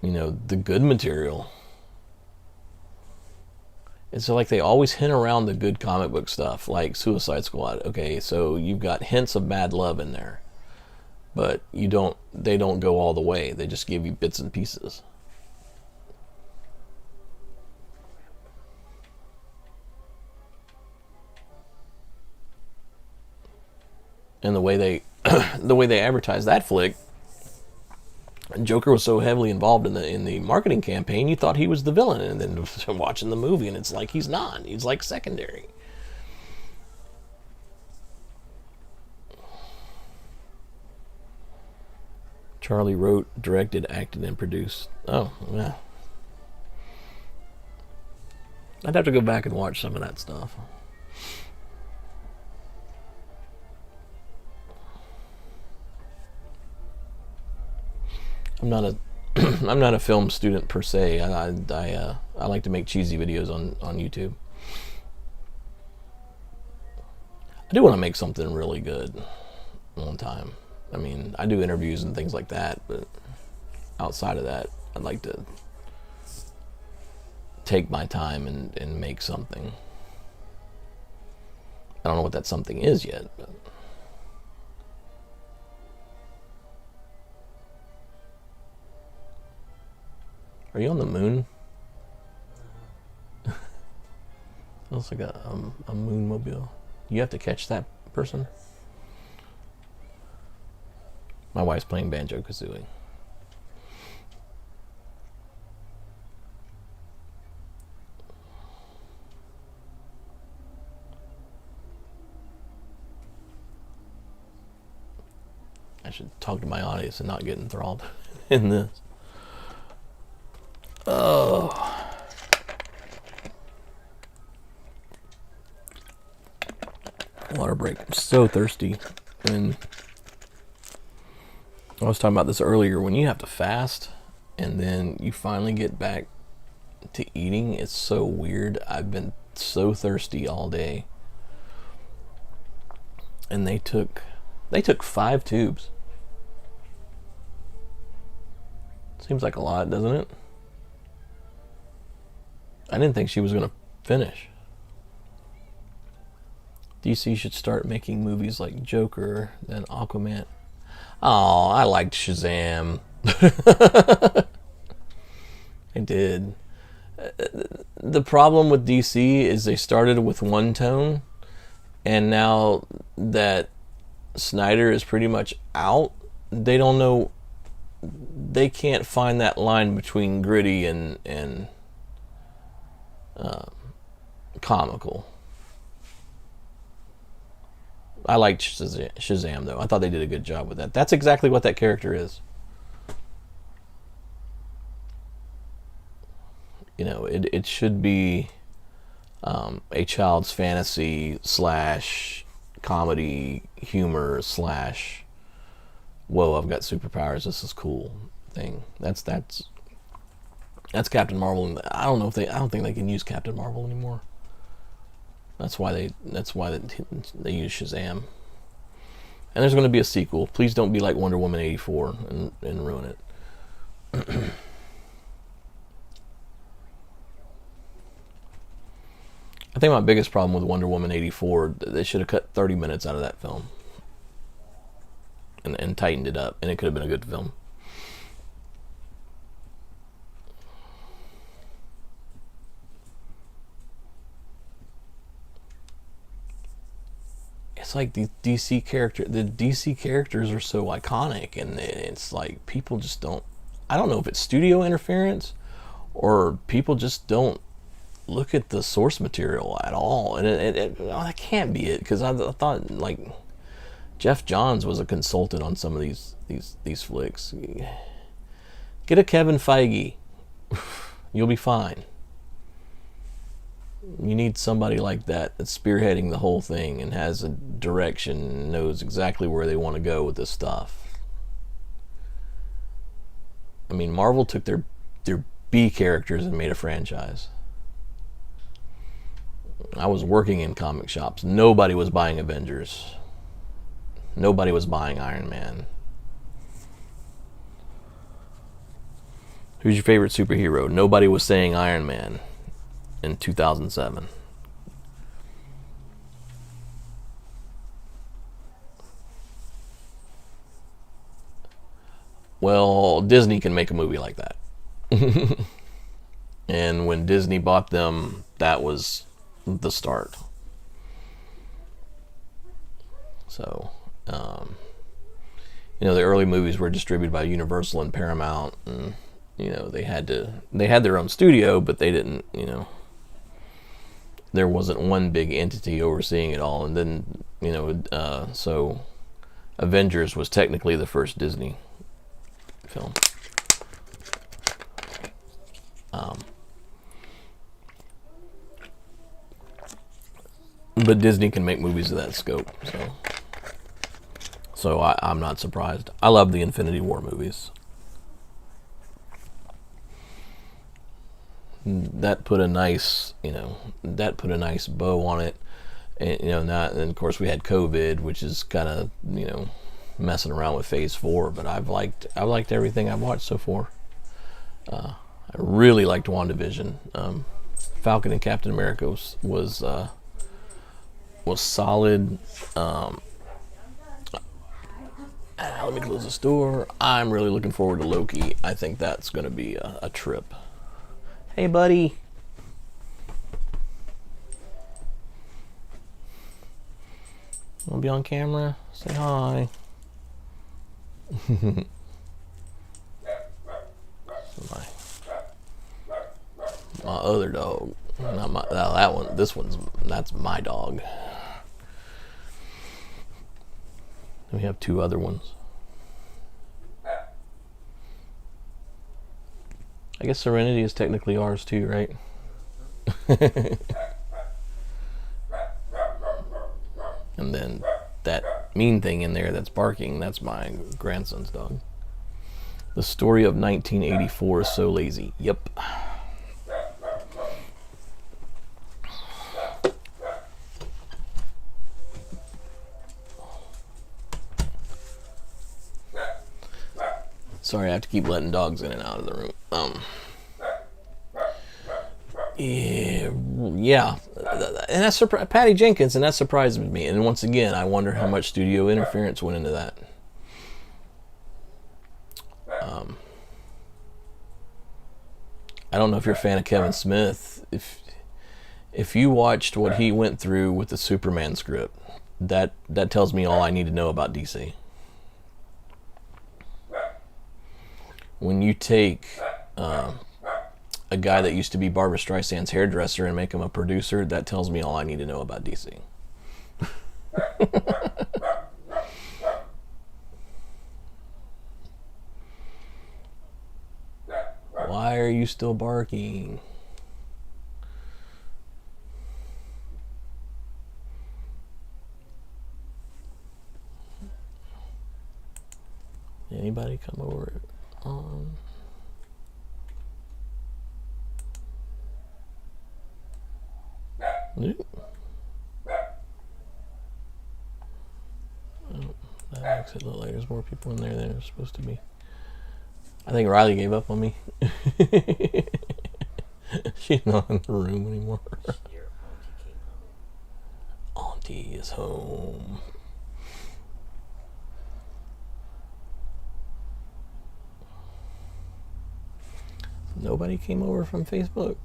the good material? It's like they always hint around the good comic book stuff, like Suicide Squad. Okay, so you've got hints of bad love in there, but they don't go all the way. They just give you bits and pieces. And the way they advertised that flick, Joker was so heavily involved in the marketing campaign, you thought he was the villain, and then watching the movie, and it's like he's not. He's like secondary. Charlie wrote, directed, acted, and produced. Oh, yeah. I'd have to go back and watch some of that stuff. I'm not a film student per se. I like to make cheesy videos on YouTube. I do want to make something really good one time. I mean, I do interviews and things like that, but outside of that, I'd like to take my time and make something. I don't know what that something is yet, but are you on the moon? Looks like a moon mobile. You have to catch that person? My wife's playing Banjo-Kazooie. I should talk to my audience and not get enthralled in this. Oh. Water break. I'm so thirsty. And I was talking about this earlier. When you have to fast and then you finally get back to eating, it's so weird. I've been so thirsty all day. And they took 5 tubes. Seems like a lot, doesn't it? I didn't think she was going to finish. DC should start making movies like Joker, then Aquaman. Oh, I liked Shazam. I did. The problem with DC is they started with one tone, and now that Snyder is pretty much out, they don't know. They can't find that line between gritty and comical. I liked Shazam though. I thought they did a good job with that. That's exactly what that character is. You know, it should be a child's fantasy / comedy humor / whoa, I've got superpowers, this is cool thing. That's Captain Marvel. I don't think they can use Captain Marvel anymore. That's why they use Shazam. And there's going to be a sequel. Please don't be like Wonder Woman 84 and ruin it. I think my biggest problem with Wonder Woman 84, they should have cut 30 minutes out of that film. And tightened it up, and it could have been a good film. It's like the DC characters are so iconic, and it's like people just don't. I don't know if it's studio interference or people just don't look at the source material at all, and that can't be it, because I thought like Jeff Johns was a consultant on some of these flicks. Get a Kevin Feige. You'll be fine. You need somebody like that that's spearheading the whole thing and has a direction and knows exactly where they want to go with this stuff. I mean, Marvel took their B characters and made a franchise. I was working in comic shops. Nobody was buying Avengers. Nobody was buying Iron Man. Who's your favorite superhero? Nobody was saying Iron Man in 2007. Well, Disney can make a movie like that. And when Disney bought them, that was the start. So, the early movies were distributed by Universal and Paramount, and they had their own studio, but they didn't, there wasn't one big entity overseeing it all. And then, so Avengers was technically the first Disney film. But Disney can make movies of that scope, so I'm not surprised. I love the Infinity War movies. That put a nice bow on it, and of course we had COVID, which is kind of messing around with Phase 4. But I've liked everything I've watched so far. I really liked WandaVision. Falcon and Captain America was solid. Let me close this door. I'm really looking forward to Loki. I think that's going to be a trip. Hey, buddy. Want to be on camera? Say hi. My other dog, not my that one. That's my dog. We have two other ones. I guess Serenity is technically ours too, right? And then that mean thing in there that's barking, that's my grandson's dog. The story of 1984 is so lazy. Yep. Sorry, I have to keep letting dogs in and out of the room. Yeah, and that's Patty Jenkins, and that surprised me. And once again, I wonder how much studio interference went into that. I don't know if you're a fan of Kevin Smith. If you watched what he went through with the Superman script, that tells me all I need to know about DC. When you take a guy that used to be Barbra Streisand's hairdresser and make him a producer, that tells me all I need to know about DC. Why are you still barking? Anybody come over on? Nope. Oh, that makes it look like there's more people in there than there's supposed to be. I think Riley gave up on me. She's not in the room anymore. Your auntie came home. Auntie is home. Nobody came over from Facebook.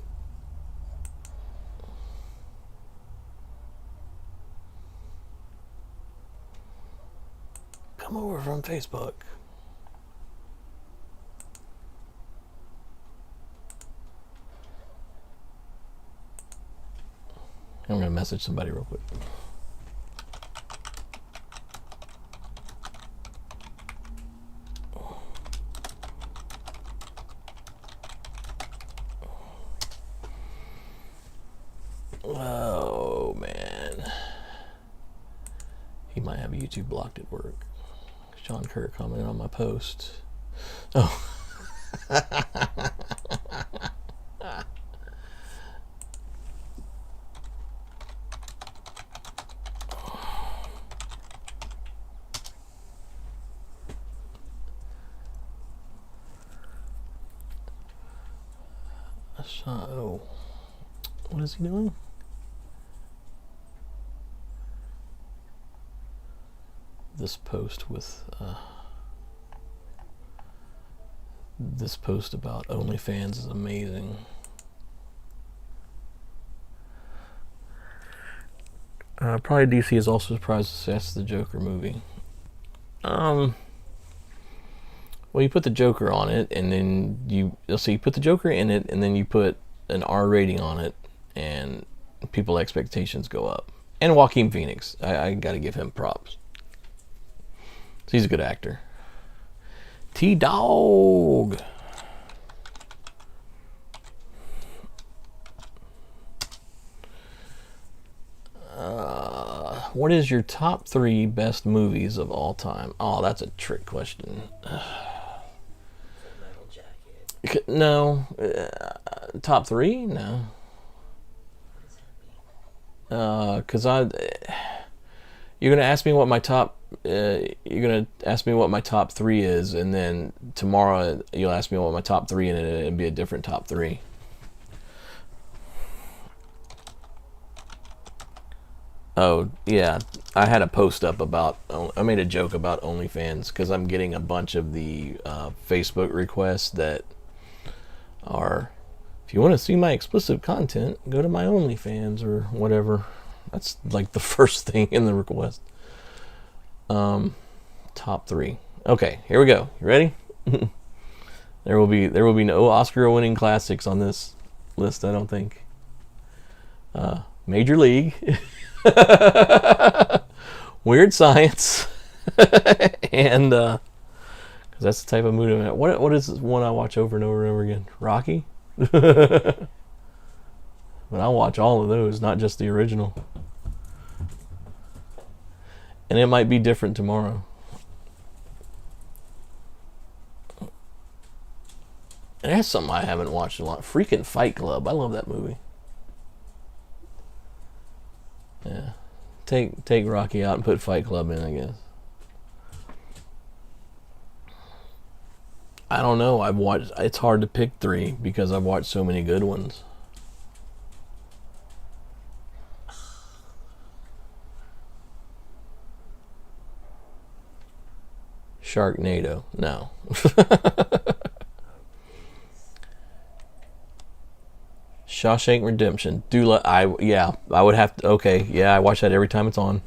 Come over from Facebook. I'm going to message somebody real quick. Oh, man. He might have YouTube blocked at work. Sean Kerr commented on my post. Oh. Oh. What is he doing? This post with this post about OnlyFans is amazing. Probably DC is also surprised to success the Joker movie. Well, you put the Joker on it, and then you put the Joker in it, and then you put an R rating on it, and people's expectations go up. And Joaquin Phoenix, I got to give him props. He's a good actor. T-Dog. What is your top 3 best movies of all time? Oh, that's a trick question. No. Top 3? No. Because you're gonna ask me what my top. You're gonna ask me what my top 3 is, and then tomorrow you'll ask me what my top 3, and it'll be a different top 3. Oh yeah, I had a post up about. I made a joke about OnlyFans because I'm getting a bunch of the Facebook requests that are, if you want to see my explicit content, go to my OnlyFans or whatever. That's like the first thing in the request. Top 3. Okay, here we go. You ready? There will be no Oscar-winning classics on this list, I don't think. Major League, Weird Science, and because that's the type of movie I'm at. What is one I watch over and over and over again? Rocky. But I'll watch all of those, not just the original. And it might be different tomorrow. And that's something I haven't watched in a lot. Freaking Fight Club. I love that movie. Yeah. Take Rocky out and put Fight Club in, I guess. I don't know. It's hard to pick three because I've watched so many good ones. Sharknado. No. Shawshank Redemption. I would have to. Okay, yeah, I watch that every time it's on.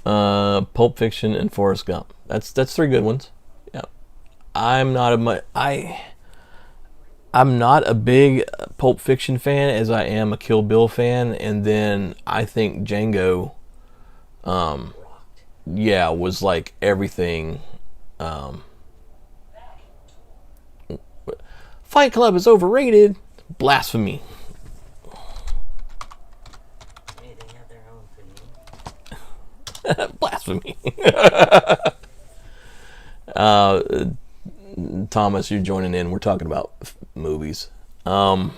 Pulp Fiction and Forrest Gump. That's three good ones. Yeah, I'm not a big Pulp Fiction fan as I am a Kill Bill fan, and then I think Django, was like everything. Fight Club is overrated. Blasphemy. Blasphemy. Thomas, you're joining in. We're talking about movies. Nah,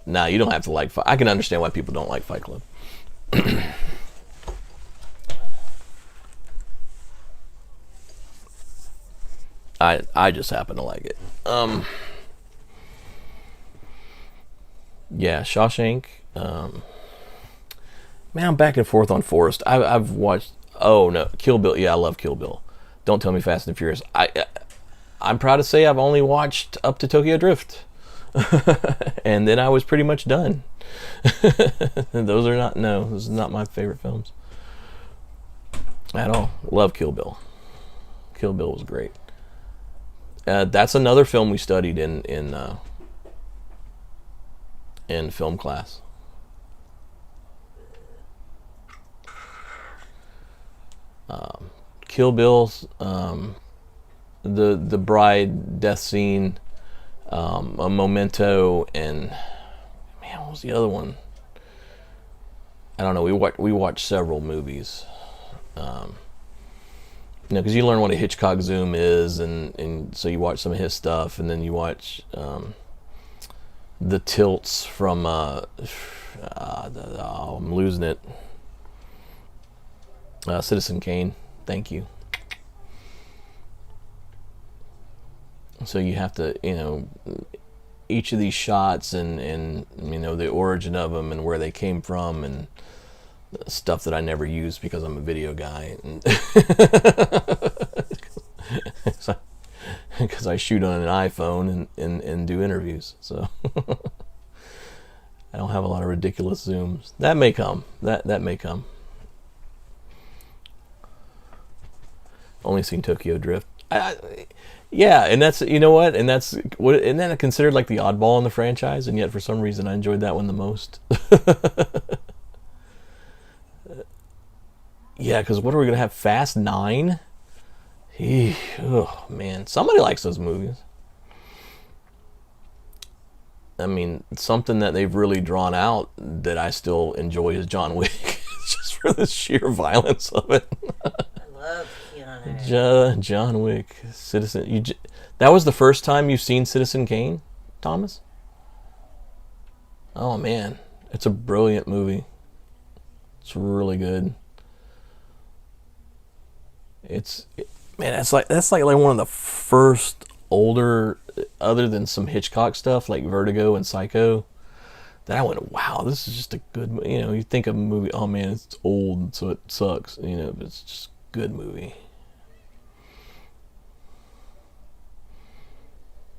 you don't have to like. I can understand why people don't like Fight Club. I just happen to like it. Yeah, Shawshank. Man, I'm back and forth on Forrest. I've watched. Oh no, Kill Bill. Yeah, I love Kill Bill. Don't tell me Fast and Furious. I'm proud to say I've only watched up to Tokyo Drift, and then I was pretty much done. Those are not my favorite films at all. Love Kill Bill. Kill Bill was great. That's another film we studied in film class. Kill Bill's the bride death scene, a Memento, and man, what was the other one? I don't know. We watched several movies. Because you learn what a Hitchcock zoom is, and so you watch some of his stuff, and then you watch the tilts from I'm losing it. Citizen Kane. Thank you. So you have to, each of these shots and the origin of them and where they came from and stuff that I never use because I'm a video guy. Because I shoot on an iPhone and do interviews. So I don't have a lot of ridiculous zooms. That may come. That may come. Only seen Tokyo Drift. Yeah, and that's, you know what, and that's what, isn't that considered like the oddball in the franchise? And yet for some reason I enjoyed that one the most. Yeah, because what are we gonna have? Fast 9? Oh man, somebody likes those movies. I mean, something that they've really drawn out that I still enjoy is John Wick, just for the sheer violence of it. I love Keanu. John Wick, Citizen. That was the first time you've seen Citizen Kane, Thomas? Oh man, it's a brilliant movie. It's really good. That's like one of the first older, other than some Hitchcock stuff like Vertigo and Psycho, that I went, wow, this is just a good. You think of a movie, oh man, it's old, so it sucks. But it's just a good movie.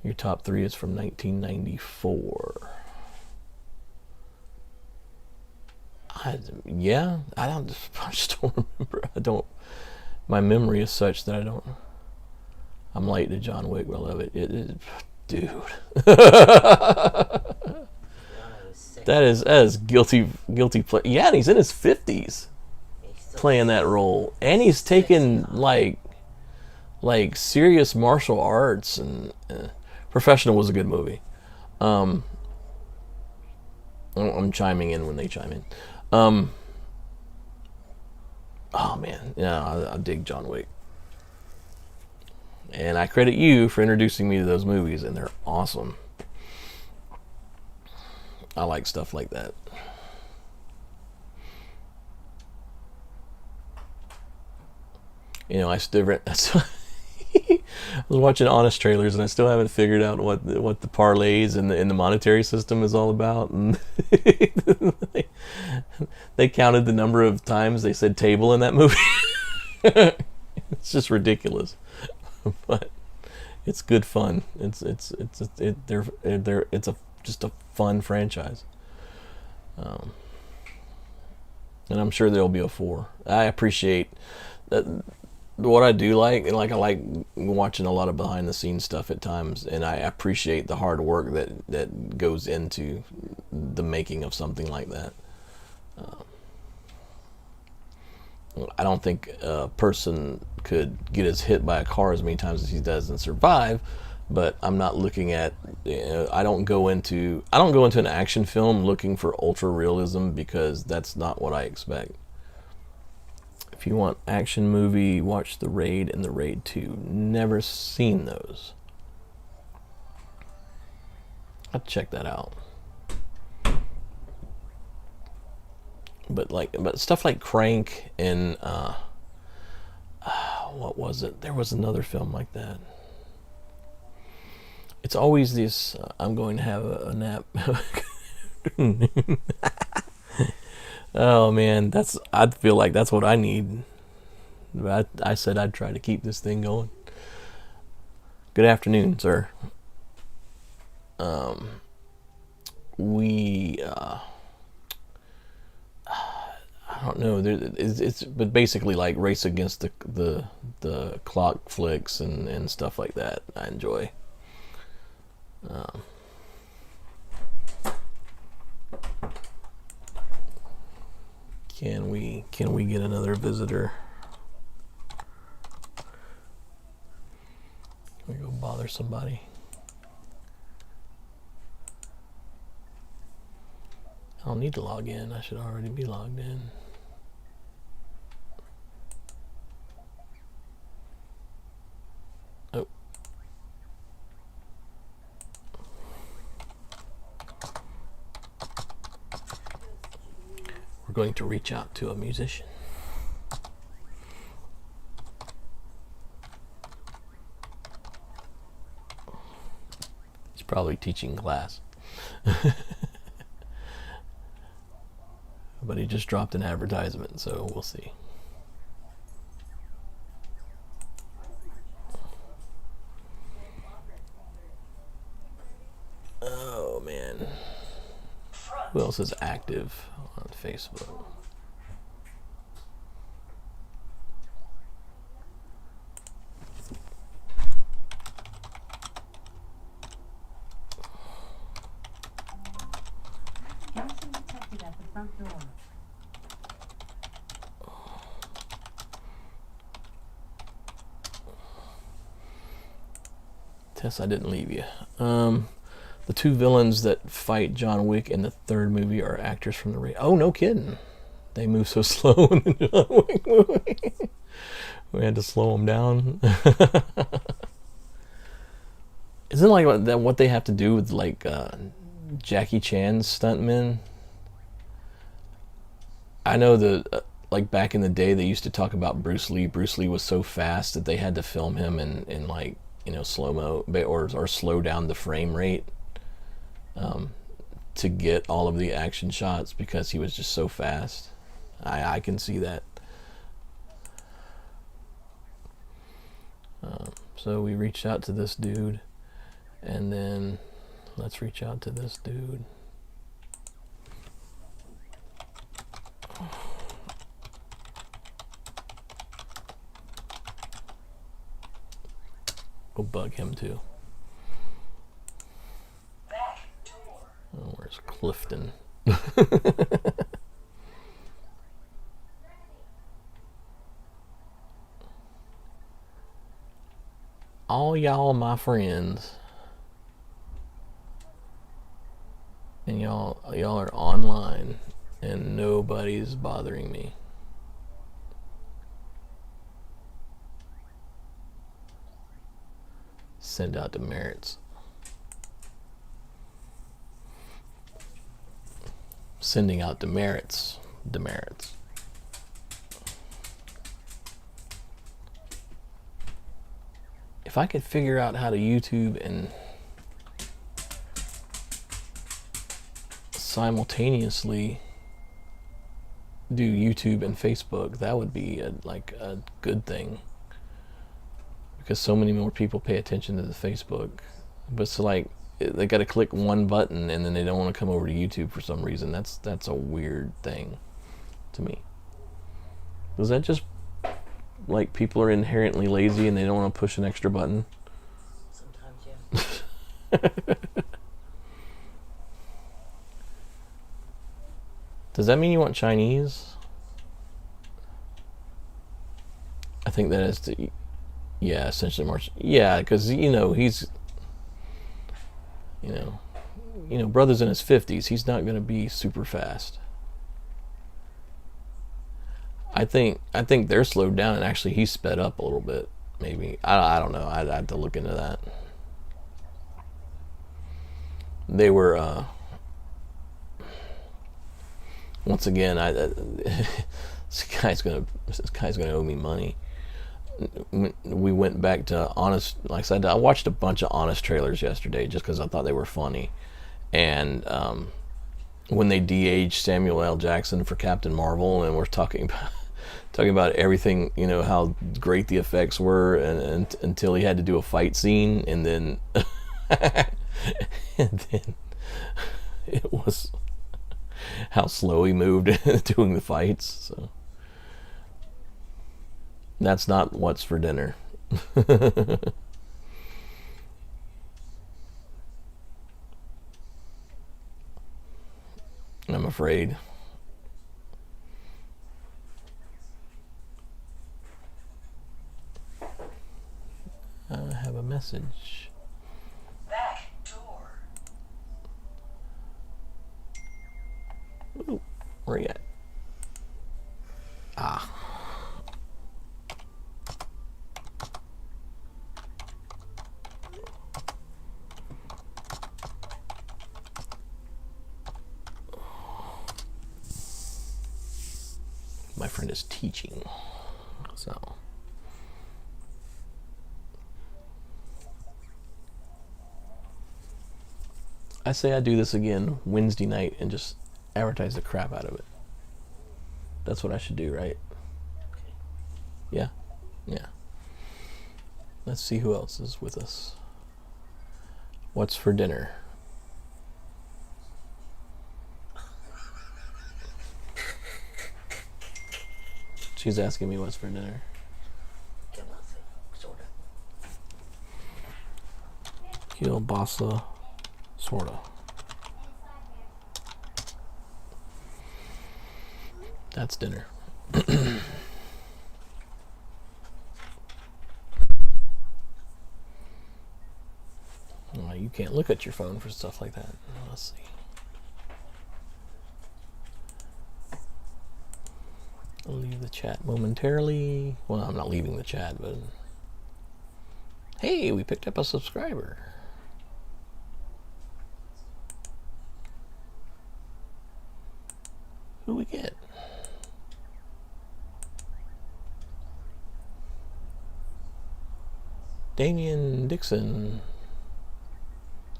Your top 3 is from 1994. I just don't remember. my memory is such that I'm late to John Wick, but I love it. Dude. That is guilty play. Yeah, and he's in his 50s playing that role. And he's taken like serious martial arts, and Professional was a good movie. I'm chiming in when they chime in. Oh man, yeah, I dig John Wick. And I credit you for introducing me to those movies, and they're awesome. I like stuff like that. You know, I was watching Honest Trailers, and I still haven't figured out what the parlays and the monetary system is all about. And they counted the number of times they said table in that movie. It's just ridiculous, but it's good fun. It's just a fun franchise, and I'm sure there'll be a 4. I appreciate that. What I do like, and I like watching a lot of behind the scenes stuff at times, and I appreciate the hard work that goes into the making of something like that. I don't think a person could get as hit by a car as many times as he does and survive, but I'm not looking at, I don't go into an action film looking for ultra realism, because that's not what I expect. If you want action movie, watch The Raid and The Raid 2. Never seen those. I'll check that out. But stuff like Crank and what was it? There was another film like that. It's always this. I'm going to have a nap. Oh man, I feel like that's what I need. I said I'd try to keep this thing going. Good afternoon, sir. I don't know. It's but basically like race against the clock flicks and stuff like that. I enjoy. Can we get another visitor? Can we go bother somebody? I don't need to log in. I should already be logged in. Oh. We're going to reach out to a musician. He's probably teaching class. But he just dropped an advertisement, so we'll see. Oh man. Who else is active on Facebook? Johnson detected at the front door. Tess, I didn't leave you. The 2 villains that fight John Wick in the 3rd movie are actors from the Raid. Oh, no kidding. They move so slow in the John Wick movie. We had to slow them down. Isn't it like what they have to do with like Jackie Chan's stuntmen? I know that like back in the day they used to talk about Bruce Lee. Bruce Lee was so fast that they had to film him in like, you know, slow-mo or slow down the frame rate to get all of the action shots because he was just so fast. I can see that. So we reached out to this dude, and then let's reach out to this dude. Go bug him too. Oh, where's Clifton? All y'all my friends. And y'all are online and nobody's bothering me. Send out demerits. Sending out demerits. Demerits. If I could figure out how to YouTube and simultaneously do YouTube and Facebook, that would be a good thing, because so many more people pay attention to the Facebook, but it's like they got to click one button and then they don't want to come over to YouTube for some reason. That's a weird thing to me. Is that just like people are inherently lazy and they don't want to push an extra button? Sometimes, yeah. Does that mean you want Chinese? I think that is to, yeah, essentially more. Yeah, because he's, brother's in his 50s. He's not going to be super fast. I think they're slowed down, and actually he's sped up a little bit. Maybe I don't know. I'd have to look into that. They were. Once again, this guy's gonna owe me money. We went back to Honest. Like I said, I watched a bunch of Honest trailers yesterday just because I thought they were funny. And when they de-aged Samuel L. Jackson for Captain Marvel, and we're talking about everything, how great the effects were, and until he had to do a fight scene, and then it was how slow he moved doing the fights. So that's not what's for dinner. I'm afraid. I have a message. Back door. Ooh, where you at? Ah. My friend is teaching, so. I say I do this again Wednesday night and just advertise the crap out of it. That's what I should do, right? Yeah? Yeah. Let's see who else is with us. What's for dinner? She's asking me what's for dinner. Sorta. Kielbasa, sorta. That's dinner. Well, you can't look at your phone for stuff like that. Let's see. I'll leave the chat momentarily. Well, I'm not leaving the chat, but hey, we picked up a subscriber. Who we get? Damian Dixon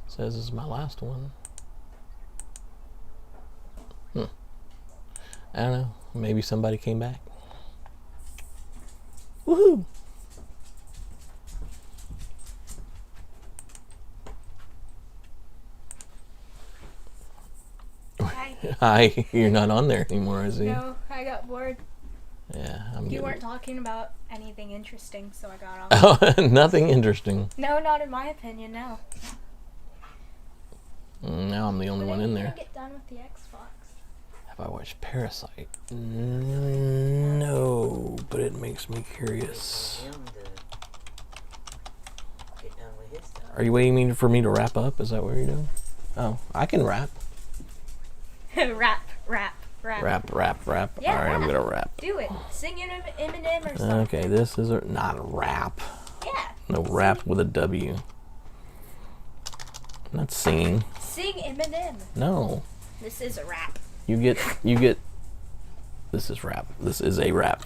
says this is my last one. I don't know. Maybe somebody came back. Woohoo! Hi. Hi, you're not on there anymore, is he? No, I got bored. Yeah, I'm You getting... weren't talking about anything interesting, so I got off. Oh, nothing interesting. No, not in my opinion, no. Now I'm the only one in there. Get done with the Xbox. Have I watched Parasite? No, but it makes me curious. Him to get done with his stuff. Are you waiting for me to wrap up? Is that what you're doing? Oh, I can rap. Rap. Rap. Yeah, Alright, I'm rap. gonna rap. Do it. Sing Eminem or something. Okay, this is not a rap. Yeah. No, rap with a W. I'm not singing. Sing Eminem. No. This is a rap. You get, this is rap. This is a rap.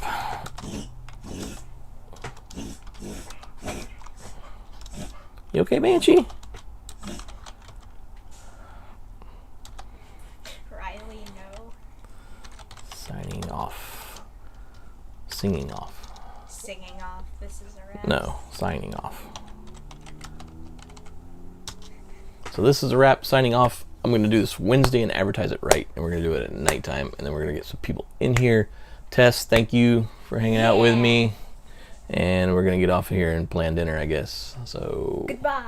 You okay, Banshee? Riley, no. Signing off. Singing off. Singing off. This is a rap. No, signing off. So this is a wrap. Signing off. I'm going to do this Wednesday and advertise it right. And we're going to do it at nighttime. And then we're going to get some people in here. Tess, thank you for hanging out with me. And we're going to get off of here and plan dinner, I guess. So... Goodbye.